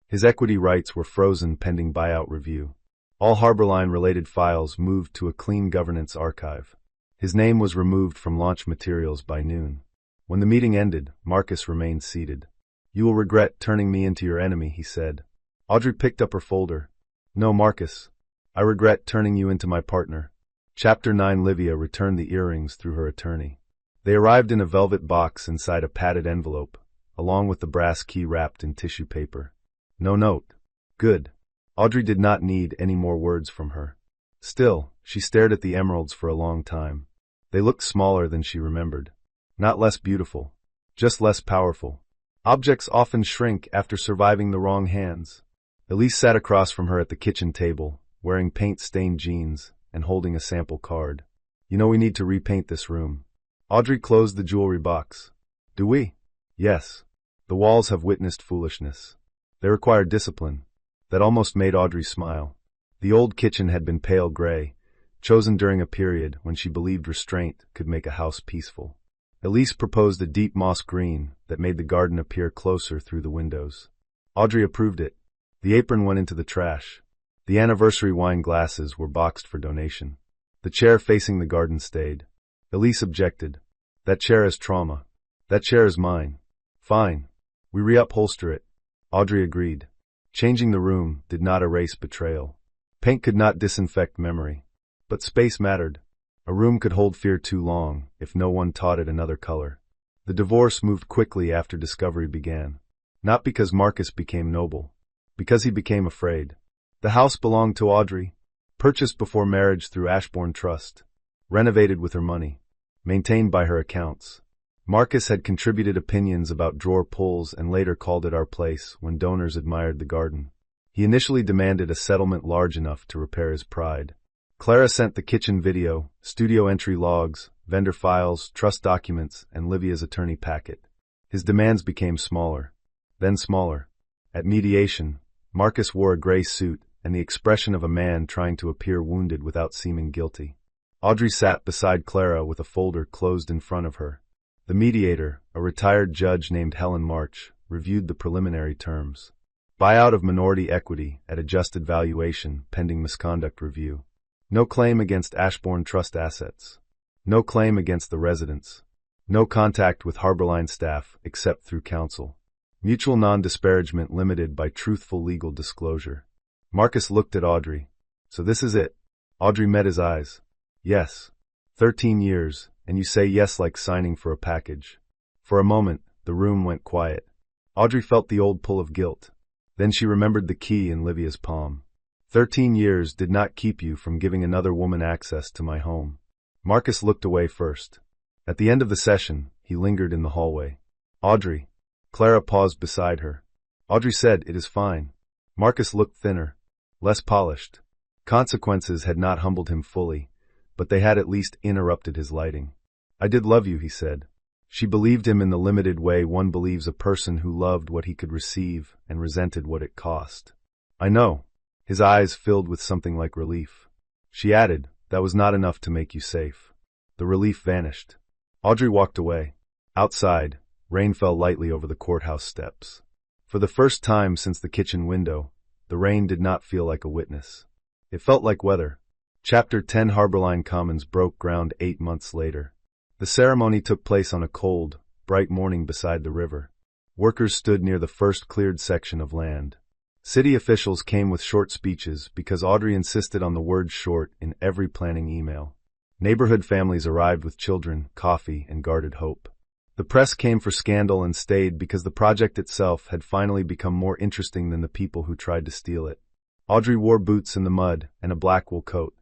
His equity rights were frozen pending buyout review. All Harborline-related files moved to a clean governance archive. His name was removed from launch materials by noon. When the meeting ended, Marcus remained seated. "You will regret turning me into your enemy," he said. Audrey picked up her folder. "No, Marcus. I regret turning you into my partner." Chapter 9. Livia returned the earrings through her attorney. They arrived in a velvet box inside a padded envelope, along with the brass key wrapped in tissue paper. No note. Good. Audrey did not need any more words from her. Still, she stared at the emeralds for a long time. They looked smaller than she remembered. Not less beautiful, just less powerful. Objects often shrink after surviving the wrong hands. Elise sat across from her at the kitchen table, wearing paint-stained jeans and holding a sample card. "You know we need to repaint this room." Audrey closed the jewelry box. "Do we?" "Yes. The walls have witnessed foolishness. They require discipline." That almost made Audrey smile. The old kitchen had been pale gray, chosen during a period when she believed restraint could make a house peaceful. Elise proposed a deep moss green that made the garden appear closer through the windows. Audrey approved it. The apron went into the trash. The anniversary wine glasses were boxed for donation. The chair facing the garden stayed. Elise objected. "That chair has trauma. That chair is mine." "Fine. We reupholster it." Audrey agreed. Changing the room did not erase betrayal. Paint could not disinfect memory. But space mattered. A room could hold fear too long if no one taught it another color. The divorce moved quickly after discovery began. Not because Marcus became noble. Because he became afraid. The house belonged to Audrey. Purchased before marriage through Ashbourne Trust. Renovated with her money. Maintained by her accounts. Marcus had contributed opinions about drawer pulls and later called it our place when donors admired the garden. He initially demanded a settlement large enough to repair his pride. Clara sent the kitchen video, studio entry logs, vendor files, trust documents, and Livia's attorney packet. His demands became smaller. Then smaller. At mediation, Marcus wore a gray suit and the expression of a man trying to appear wounded without seeming guilty. Audrey sat beside Clara with a folder closed in front of her. The mediator, a retired judge named Helen March, reviewed the preliminary terms. Buyout of minority equity at adjusted valuation pending misconduct review. No claim against Ashbourne Trust assets. No claim against the residents. No contact with Harborline staff except through counsel. Mutual non-disparagement limited by truthful legal disclosure. Marcus looked at Audrey. "So this is it?" Audrey met his eyes. "Yes. 13 years. And you say yes like signing for a package." For a moment, the room went quiet. Audrey felt the old pull of guilt. Then she remembered the key in Livia's palm. 13 years did not keep you from giving another woman access to my home. Marcus looked away first. At the end of the session, he lingered in the hallway. "Audrey." Clara paused beside her. Audrey said, "It is fine." Marcus looked thinner, less polished. Consequences had not humbled him fully, but they had at least interrupted his lighting. "I did love you," he said. She believed him in the limited way one believes a person who loved what he could receive and resented what it cost. "I know." His eyes filled with something like relief. She added, "That was not enough to make you safe." The relief vanished. Audrey walked away. Outside, rain fell lightly over the courthouse steps. For the first time since the kitchen window, the rain did not feel like a witness. It felt like weather. Chapter 10. Harborline Commons broke ground 8 months later. The ceremony took place on a cold, bright morning beside the river. Workers stood near the first cleared section of land. City officials came with short speeches because Audrey insisted on the word short in every planning email. Neighborhood families arrived with children, coffee, and guarded hope. The press came for scandal and stayed because the project itself had finally become more interesting than the people who tried to steal it. Audrey wore boots in the mud and a black wool coat.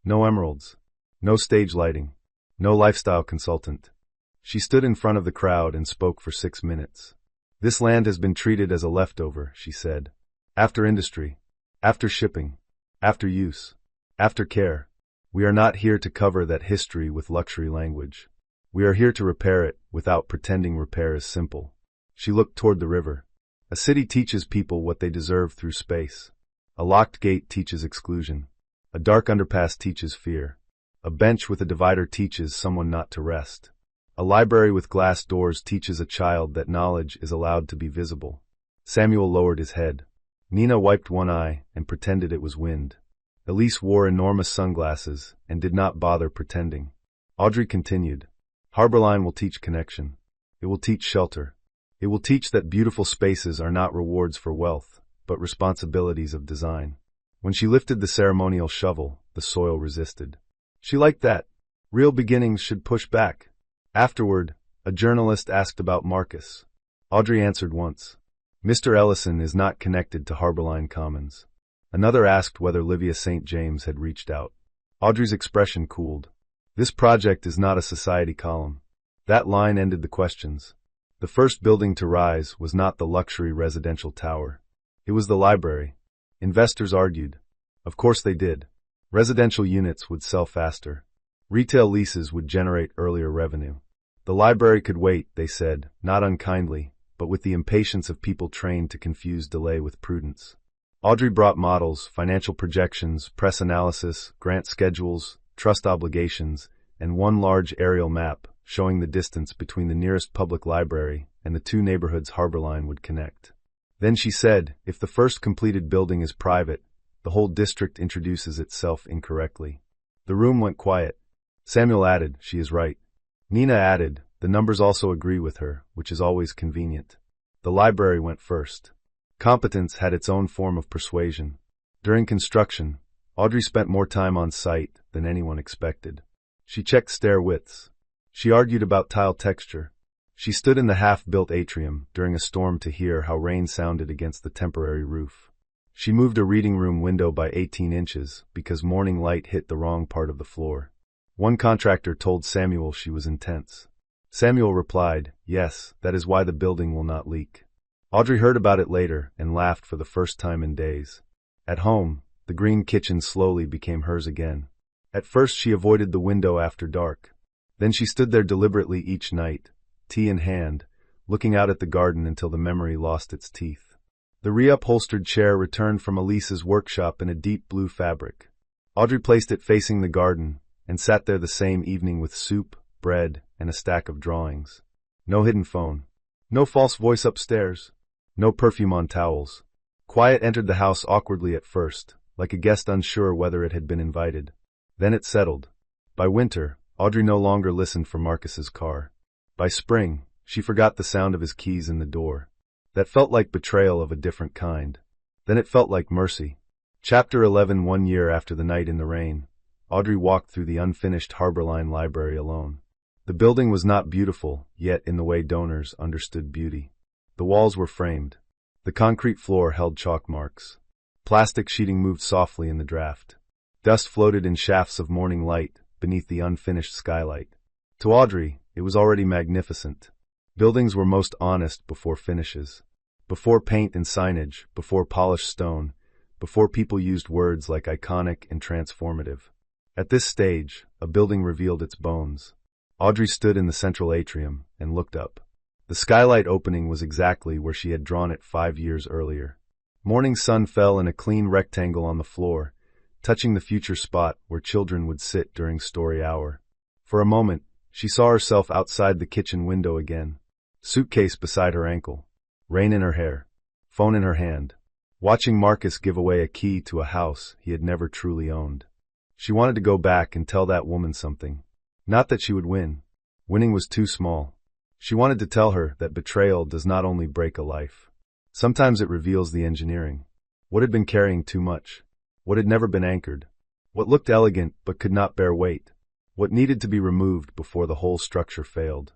No emeralds. No stage lighting. No lifestyle consultant. She stood in front of the crowd and spoke for 6 minutes. This land has been treated as a leftover, she said. After industry. After shipping. After use. After care. We are not here to cover that history with luxury language. We are here to repair it without pretending repair is simple. She looked toward the river. A city teaches people what they deserve through space. A locked gate teaches exclusion. A dark underpass teaches fear. A bench with a divider teaches someone not to rest. A library with glass doors teaches a child that knowledge is allowed to be visible. Samuel lowered his head. Nina wiped one eye and pretended it was wind. Elise wore enormous sunglasses and did not bother pretending. Audrey continued. Harborline will teach connection. It will teach shelter. It will teach that beautiful spaces are not rewards for wealth, but responsibilities of design. When she lifted the ceremonial shovel, the soil resisted. She liked that. Real beginnings should push back. Afterward, a journalist asked about Marcus. Audrey answered once. Mr. Ellison is not connected to Harborline Commons. Another asked whether Livia St. James had reached out. Audrey's expression cooled. This project is not a society column. That line ended the questions. The first building to rise was not the luxury residential tower. It was the library. Investors argued. Of course they did. Residential units would sell faster. Retail leases would generate earlier revenue. The library could wait, they said, not unkindly, but with the impatience of people trained to confuse delay with prudence. Audrey brought models, financial projections, press analysis, grant schedules, trust obligations, and one large aerial map showing the distance between the nearest public library and the 2 neighborhoods Harborline would connect. Then she said, if the first completed building is private, the whole district introduces itself incorrectly. The room went quiet. Samuel added, she is right. Nina added, the numbers also agree with her, which is always convenient. The library went first. Competence had its own form of persuasion. During construction, Audrey spent more time on site than anyone expected. She checked stair widths. She argued about tile texture. She stood in the half-built atrium during a storm to hear how rain sounded against the temporary roof. She moved a reading room window by 18 inches because morning light hit the wrong part of the floor. One contractor told Samuel she was intense. Samuel replied, yes, that is why the building will not leak. Audrey heard about it later and laughed for the first time in days. At home, the green kitchen slowly became hers again. At first she avoided the window after dark. Then she stood there deliberately each night, tea in hand, looking out at the garden until the memory lost its teeth. The reupholstered chair returned from Elise's workshop in a deep blue fabric. Audrey placed it facing the garden and sat there the same evening with soup, bread, and a stack of drawings. No hidden phone. No false voice upstairs. No perfume on towels. Quiet entered the house awkwardly at first, like a guest unsure whether it had been invited. Then it settled. By winter, Audrey no longer listened for Marcus's car. By spring, she forgot the sound of his keys in the door. That felt like betrayal of a different kind. Then it felt like mercy. Chapter 11. 1 year after the night in the rain, Audrey walked through the unfinished Harborline Library alone. The building was not beautiful, yet in the way donors understood beauty. The walls were framed. The concrete floor held chalk marks. Plastic sheeting moved softly in the draft. Dust floated in shafts of morning light beneath the unfinished skylight. To Audrey, it was already magnificent. Buildings were most honest before finishes. Before paint and signage, before polished stone, before people used words like iconic and transformative. At this stage, a building revealed its bones. Audrey stood in the central atrium and looked up. The skylight opening was exactly where she had drawn it 5 years earlier. Morning sun fell in a clean rectangle on the floor, touching the future spot where children would sit during story hour. For a moment, she saw herself outside the kitchen window again. Suitcase beside her ankle. Rain in her hair. Phone in her hand. Watching Marcus give away a key to a house he had never truly owned. She wanted to go back and tell that woman something. Not that she would win. Winning was too small. She wanted to tell her that betrayal does not only break a life. Sometimes it reveals the engineering. What had been carrying too much? What had never been anchored? What looked elegant but could not bear weight? What needed to be removed before the whole structure failed?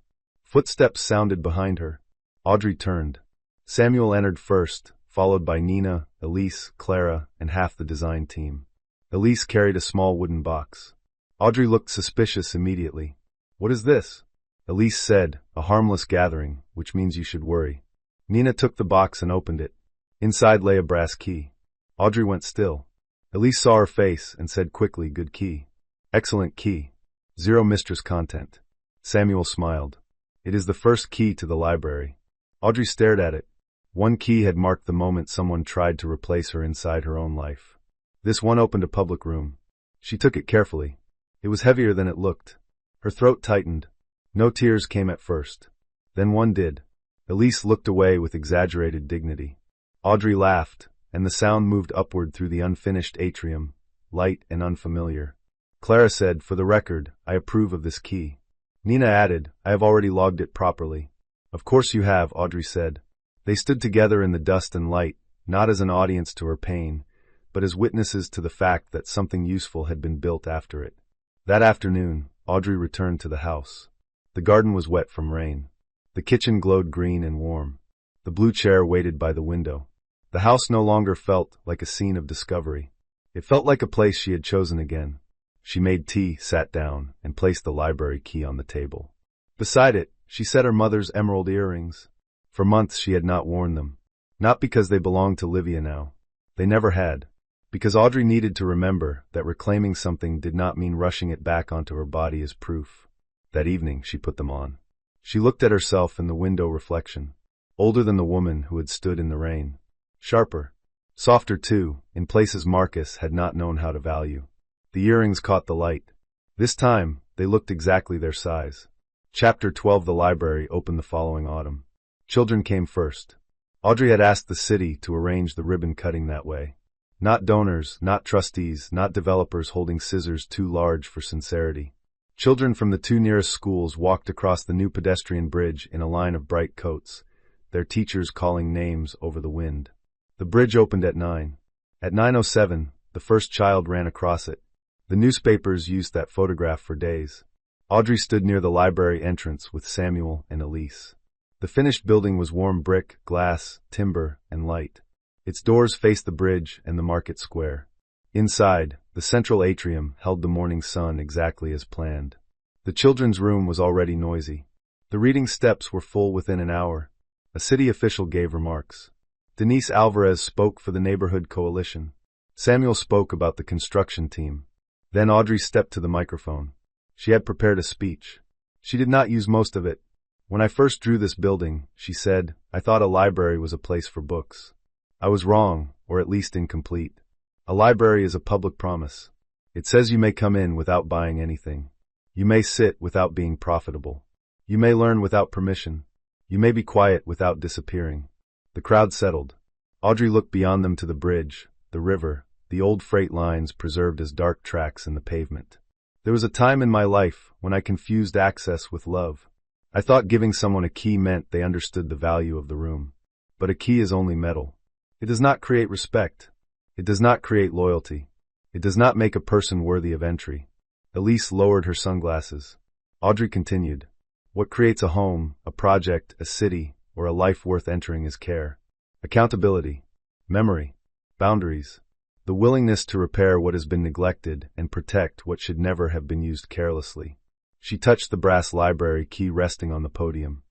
Footsteps sounded behind her. Audrey turned. Samuel entered first, followed by Nina, Elise, Clara, and half the design team. Elise carried a small wooden box. Audrey looked suspicious immediately. "What is this?" Elise said, "A harmless gathering, which means you should worry." Nina took the box and opened it. Inside lay a brass key. Audrey went still. Elise saw her face and said quickly, "Good key." "Excellent key. 0 Mistress content." Samuel smiled. "It is the first key to the library." Audrey stared at it. One key had marked the moment someone tried to replace her inside her own life. This one opened a public room. She took it carefully. It was heavier than it looked. Her throat tightened. No tears came at first. Then one did. Elise looked away with exaggerated dignity. Audrey laughed, and the sound moved upward through the unfinished atrium, light and unfamiliar. Clara said, "For the record, I approve of this key." Nina added, "I have already logged it properly." "Of course you have," Audrey said. They stood together in the dust and light, not as an audience to her pain, but as witnesses to the fact that something useful had been built after it. That afternoon, Audrey returned to the house. The garden was wet from rain. The kitchen glowed green and warm. The blue chair waited by the window. The house no longer felt like a scene of discovery. It felt like a place she had chosen again. She made tea, sat down, and placed the library key on the table. Beside it, she set her mother's emerald earrings. For months she had not worn them. Not because they belonged to Livia now. They never had. Because Audrey needed to remember that reclaiming something did not mean rushing it back onto her body as proof. That evening, she put them on. She looked at herself in the window reflection. Older than the woman who had stood in the rain. Sharper. Softer too, in places Marcus had not known how to value. The earrings caught the light. This time, they looked exactly their size. Chapter 12 The library opened the following autumn. Children came first. Audrey had asked the city to arrange the ribbon cutting that way. Not donors, not trustees, not developers holding scissors too large for sincerity. Children from the 2 nearest schools walked across the new pedestrian bridge in a line of bright coats, their teachers calling names over the wind. The bridge opened at 9. At 9:07, the first child ran across it. The newspapers used that photograph for days. Audrey stood near the library entrance with Samuel and Elise. The finished building was warm brick, glass, timber, and light. Its doors faced the bridge and the market square. Inside, the central atrium held the morning sun exactly as planned. The children's room was already noisy. The reading steps were full within an hour. A city official gave remarks. Denise Alvarez spoke for the neighborhood coalition. Samuel spoke about the construction team. Then Audrey stepped to the microphone. She had prepared a speech. She did not use most of it. "When I first drew this building," she said, "I thought a library was a place for books. I was wrong, or at least incomplete. A library is a public promise. It says you may come in without buying anything. You may sit without being profitable. You may learn without permission. You may be quiet without disappearing." The crowd settled. Audrey looked beyond them to the bridge, the river, the old freight lines preserved as dark tracks in the pavement. "There was a time in my life when I confused access with love. I thought giving someone a key meant they understood the value of the room. But a key is only metal. It does not create respect. It does not create loyalty. It does not make a person worthy of entry." Elise lowered her sunglasses. Audrey continued. "What creates a home, a project, a city, or a life worth entering is care. Accountability. Memory. Boundaries. The willingness to repair what has been neglected and protect what should never have been used carelessly." She touched the brass library key resting on the podium.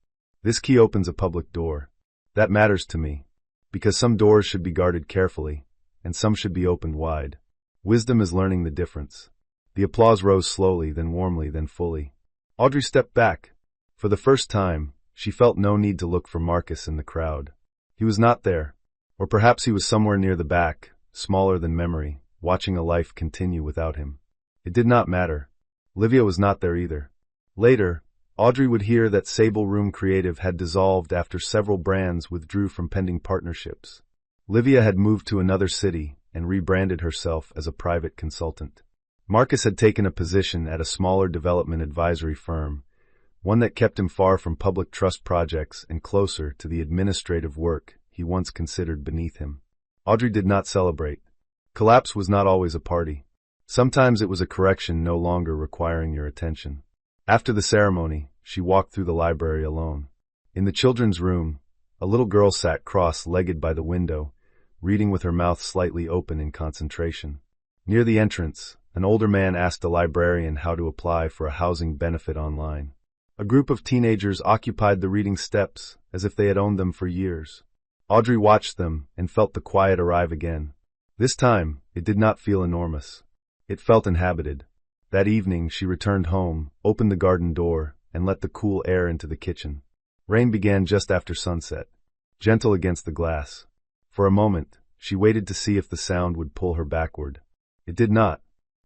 "This key opens a public door. That matters to me. Because some doors should be guarded carefully, and some should be opened wide. Wisdom is learning the difference." The applause rose slowly, then warmly, then fully. Audrey stepped back. For the first time, she felt no need to look for Marcus in the crowd. He was not there. Or perhaps he was somewhere near the back, smaller than memory, watching a life continue without him. It did not matter. Livia was not there either. Later, Audrey would hear that Sable Room Creative had dissolved after several brands withdrew from pending partnerships. Livia had moved to another city and rebranded herself as a private consultant. Marcus had taken a position at a smaller development advisory firm, one that kept him far from public trust projects and closer to the administrative work he once considered beneath him. Audrey did not celebrate. Collapse was not always a party. Sometimes it was a correction no longer requiring your attention. After the ceremony, she walked through the library alone. In the children's room, a little girl sat cross-legged by the window, reading with her mouth slightly open in concentration. Near the entrance, an older man asked a librarian how to apply for a housing benefit online. A group of teenagers occupied the reading steps as if they had owned them for years. Audrey watched them and felt the quiet arrive again. This time, it did not feel enormous. It felt inhabited. That evening, she returned home, opened the garden door, and let the cool air into the kitchen. Rain began just after sunset, gentle against the glass. For a moment, she waited to see if the sound would pull her backward. It did not.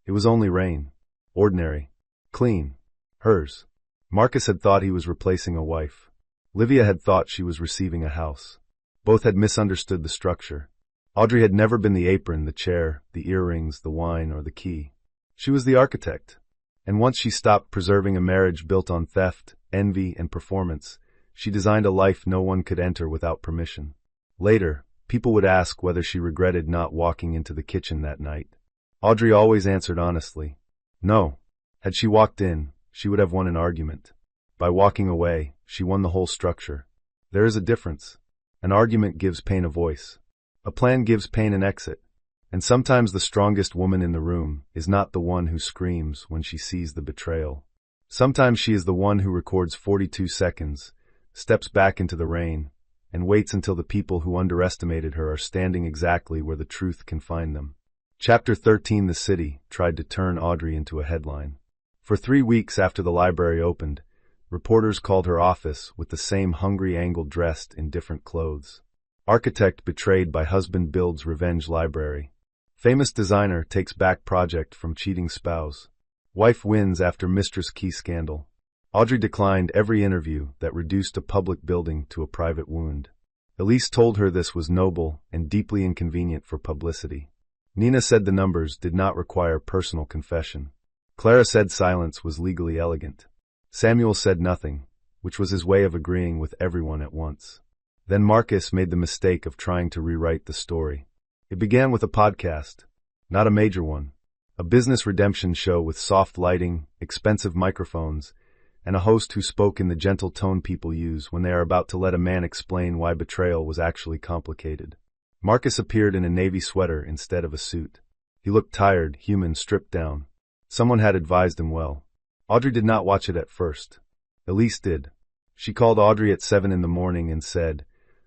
It was only rain. Ordinary. Clean. Hers. Marcus had thought he was replacing a wife. Livia had thought she was receiving a house. Both had misunderstood the structure. Audrey had never been the apron, the chair, the earrings, the wine, or the key. She was the architect. And once she stopped preserving a marriage built on theft, envy, and performance, she designed a life no one could enter without permission. Later, people would ask whether she regretted not walking into the kitchen that night. Audrey always answered honestly. No. Had she walked in, she would have won an argument. By walking away, she won the whole structure. There is a difference. An argument gives pain a voice. A plan gives pain an exit. And sometimes the strongest woman in the room is not the one who screams when she sees the betrayal. Sometimes she is the one who records 42 seconds, steps back into the rain, and waits until the people who underestimated her are standing exactly where the truth can find them. Chapter 13. The city tried to turn Audrey into a headline. For 3 weeks after the library opened, reporters called her office with the same hungry angle dressed in different clothes. Architect betrayed by husband builds revenge library. Famous designer takes back project from cheating spouse. Wife wins after mistress key scandal. Audrey declined every interview that reduced a public building to a private wound. Elise told her this was noble and deeply inconvenient for publicity. Nina said the numbers did not require personal confession. Clara said silence was legally elegant. Samuel said nothing, which was his way of agreeing with everyone at once. Then Marcus made the mistake of trying to rewrite the story. It began with a podcast, not a major one, a business redemption show with soft lighting, expensive microphones, and a host who spoke in the gentle tone people use when they are about to let a man explain why betrayal was actually complicated. Marcus appeared in a navy sweater instead of a suit. He looked tired, human, stripped down. Someone had advised him well. Audrey did not watch it at first. Elise did. She called Audrey at 7 in the morning and said,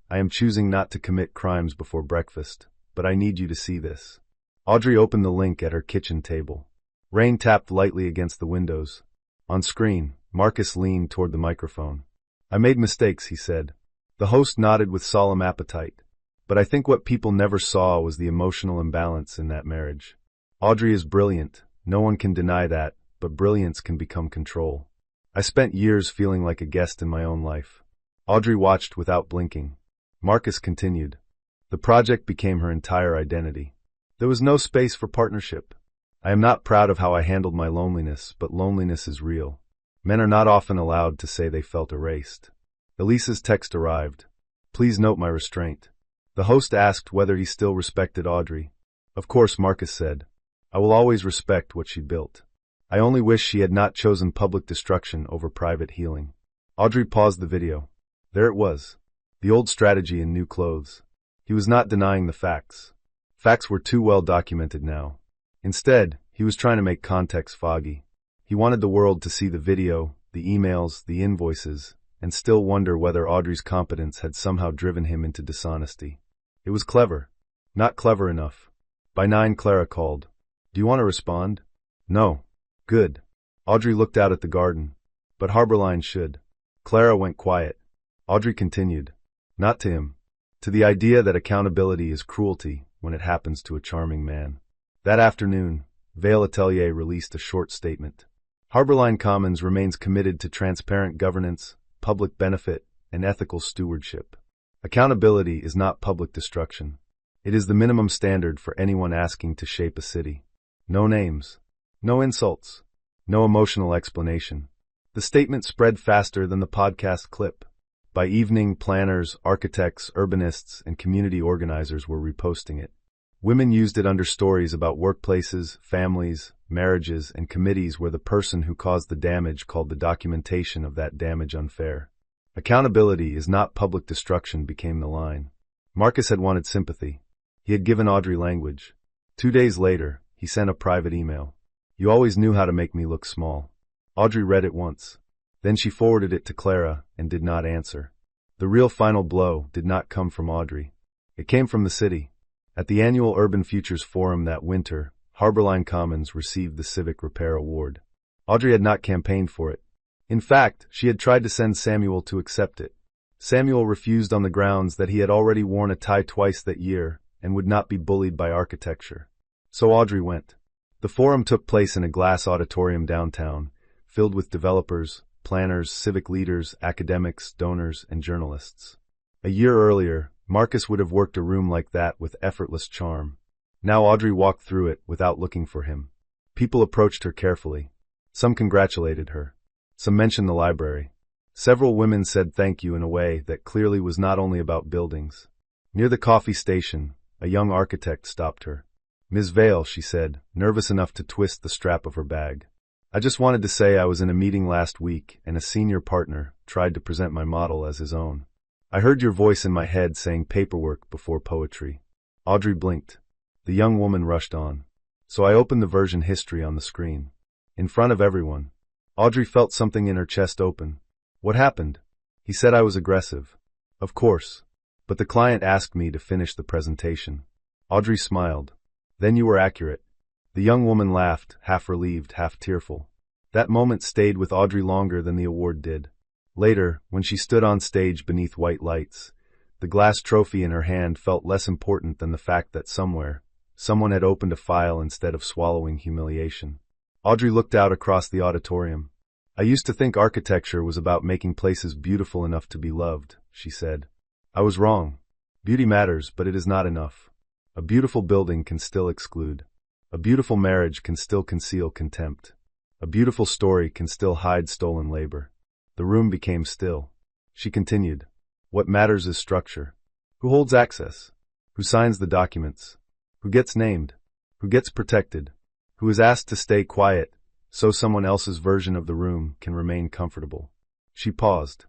"I am choosing not to commit crimes before breakfast, but I need you to see this." Audrey opened the link at her kitchen table. Rain tapped lightly against the windows. On screen, Marcus leaned toward the microphone. "I made mistakes," he said. The host nodded with solemn appetite. "But I think what people never saw was the emotional imbalance in that marriage. Audrey is brilliant, no one can deny that, but brilliance can become control. I spent years feeling like a guest in my own life." Audrey watched without blinking. Marcus continued. The project became her entire identity. There was no space for partnership. "I am not proud of how I handled my loneliness, but loneliness is real. Men are not often allowed to say they felt erased." Elise's text arrived. "Please note my restraint." The host asked whether he still respected Audrey. "Of course," Marcus said. "I will always respect what she built. I only wish she had not chosen public destruction over private healing." Audrey paused the video. There it was. The old strategy in new clothes. He was not denying the facts. Facts were too well documented now. Instead, he was trying to make context foggy. He wanted the world to see the video, the emails, the invoices, and still wonder whether Audrey's competence had somehow driven him into dishonesty. It was clever. Not clever enough. By 9, Clara called. "Do you want to respond?" "No." "Good." Audrey looked out at the garden. "But Harborline should." Clara went quiet. Audrey continued. "Not to him. To the idea that accountability is cruelty when it happens to a charming man." That afternoon, Vale Atelier released a short statement. Harborline Commons remains committed to transparent governance, public benefit, and ethical stewardship. Accountability is not public destruction. It is the minimum standard for anyone asking to shape a city. No names. No insults. No emotional explanation. The statement spread faster than the podcast clip. By evening, planners, architects, urbanists, and community organizers were reposting it. Women used it under stories about workplaces, families, marriages, and committees where the person who caused the damage called the documentation of that damage unfair. Accountability is not public destruction became the line. Marcus had wanted sympathy. He had given Audrey language. 2 days later, he sent a private email. You always knew how to make me look small. Audrey read it once. Then she forwarded it to Clara and did not answer. The real final blow did not come from Audrey. It came from the city. At the annual Urban Futures Forum that winter, Harborline Commons received the Civic Repair Award. Audrey had not campaigned for it. In fact, she had tried to send Samuel to accept it. Samuel refused on the grounds that he had already worn a tie twice that year and would not be bullied by architecture. So Audrey went. The forum took place in a glass auditorium downtown, filled with developers, planners, civic leaders, academics, donors, and journalists. A year earlier, Marcus would have worked a room like that with effortless charm. Now Audrey walked through it without looking for him. People approached her carefully. Some congratulated her. Some mentioned the library. Several women said thank you in a way that clearly was not only about buildings. Near the coffee station, a young architect stopped her. Ms. Vale, she said, nervous enough to twist the strap of her bag. I just wanted to say I was in a meeting last week and a senior partner tried to present my model as his own. I heard your voice in my head saying paperwork before poetry. Audrey blinked. The young woman rushed on. So I opened the version history on the screen. In front of everyone. Audrey felt something in her chest open. What happened? He said I was aggressive. Of course. But the client asked me to finish the presentation. Audrey smiled. Then you were accurate. The young woman laughed, half relieved, half tearful. That moment stayed with Audrey longer than the award did. Later, when she stood on stage beneath white lights, the glass trophy in her hand felt less important than the fact that somewhere, someone had opened a file instead of swallowing humiliation. Audrey looked out across the auditorium. I used to think architecture was about making places beautiful enough to be loved, she said. I was wrong. Beauty matters, but it is not enough. A beautiful building can still exclude. A beautiful marriage can still conceal contempt. A beautiful story can still hide stolen labor. The room became still. She continued. What matters is structure. Who holds access? Who signs the documents? Who gets named? Who gets protected? Who is asked to stay quiet so someone else's version of the room can remain comfortable? She paused.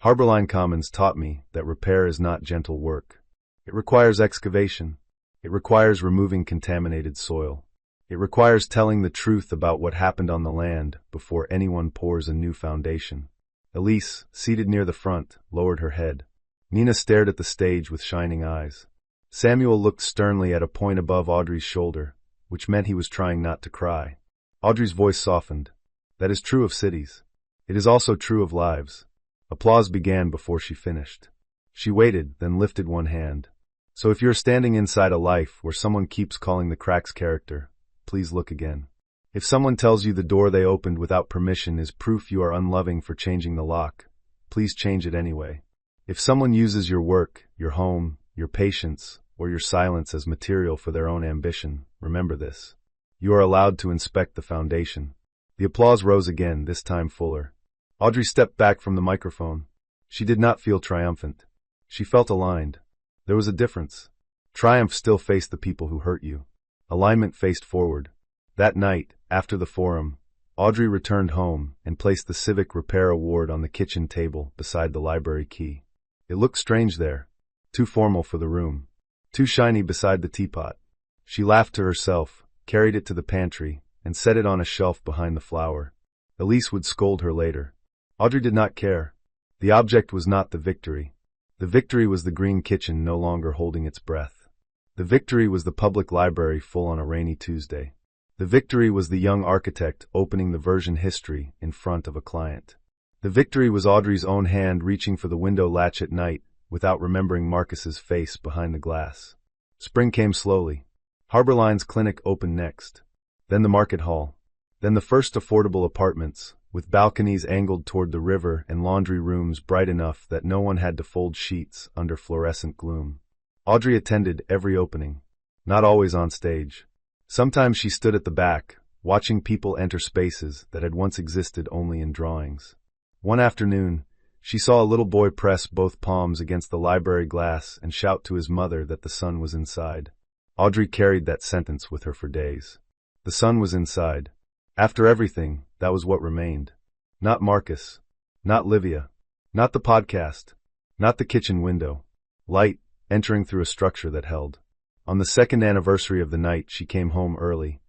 Harborline Commons taught me that repair is not gentle work. It requires excavation. It requires removing contaminated soil. It requires telling the truth about what happened on the land before anyone pours a new foundation. Elise, seated near the front, lowered her head. Nina stared at the stage with shining eyes. Samuel looked sternly at a point above Audrey's shoulder, which meant he was trying not to cry. Audrey's voice softened. That is true of cities. It is also true of lives. Applause began before she finished. She waited, then lifted one hand. So if you're standing inside a life where someone keeps calling the cracks character, please look again. If someone tells you the door they opened without permission is proof you are unloving for changing the lock, please change it anyway. If someone uses your work, your home, your patience, or your silence as material for their own ambition, remember this. You are allowed to inspect the foundation. The applause rose again, this time fuller. Audrey stepped back from the microphone. She did not feel triumphant. She felt aligned. There was a difference. Triumph still faced the people who hurt you. Alignment faced forward. That night, after the forum, Audrey returned home and placed the Civic Repair Award on the kitchen table beside the library key. It looked strange there. Too formal for the room. Too shiny beside the teapot. She laughed to herself, carried it to the pantry, and set it on a shelf behind the flower. Elise would scold her later. Audrey did not care. The object was not the victory. The victory was the green kitchen no longer holding its breath. The victory was the public library full on a rainy Tuesday. The victory was the young architect opening the version history in front of a client. The victory was Audrey's own hand reaching for the window latch at night without remembering Marcus's face behind the glass. Spring came slowly. Harborline's clinic opened next. Then the market hall. Then the first affordable apartments, with balconies angled toward the river and laundry rooms bright enough that no one had to fold sheets under fluorescent gloom. Audrey attended every opening. Not always on stage. Sometimes she stood at the back, watching people enter spaces that had once existed only in drawings. One afternoon, she saw a little boy press both palms against the library glass and shout to his mother that the sun was inside. Audrey carried that sentence with her for days. The sun was inside. After everything, that was what remained. Not Marcus. Not Livia. Not the podcast. Not the kitchen window. Light, entering through a structure that held. On the second anniversary of the night she came home early,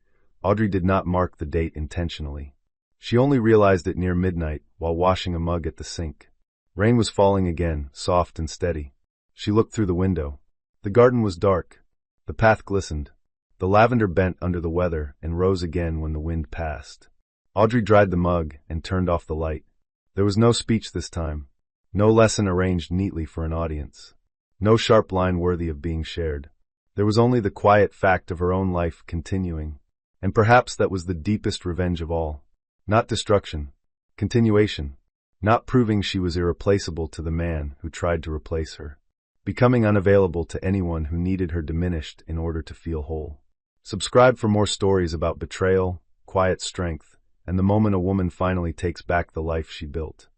Audrey did not mark the date intentionally. She only realized it near midnight while washing a mug at the sink. Rain was falling again, soft and steady. She looked through the window. The garden was dark. The path glistened. The lavender bent under the weather and rose again when the wind passed. Audrey dried the mug and turned off the light. There was no speech this time. No lesson arranged neatly for an audience. No sharp line worthy of being shared. There was only the quiet fact of her own life continuing. And perhaps that was the deepest revenge of all. Not destruction. Continuation. Not proving she was irreplaceable to the man who tried to replace her. Becoming unavailable to anyone who needed her diminished in order to feel whole. Subscribe for more stories about betrayal, quiet strength, and the moment a woman finally takes back the life she built.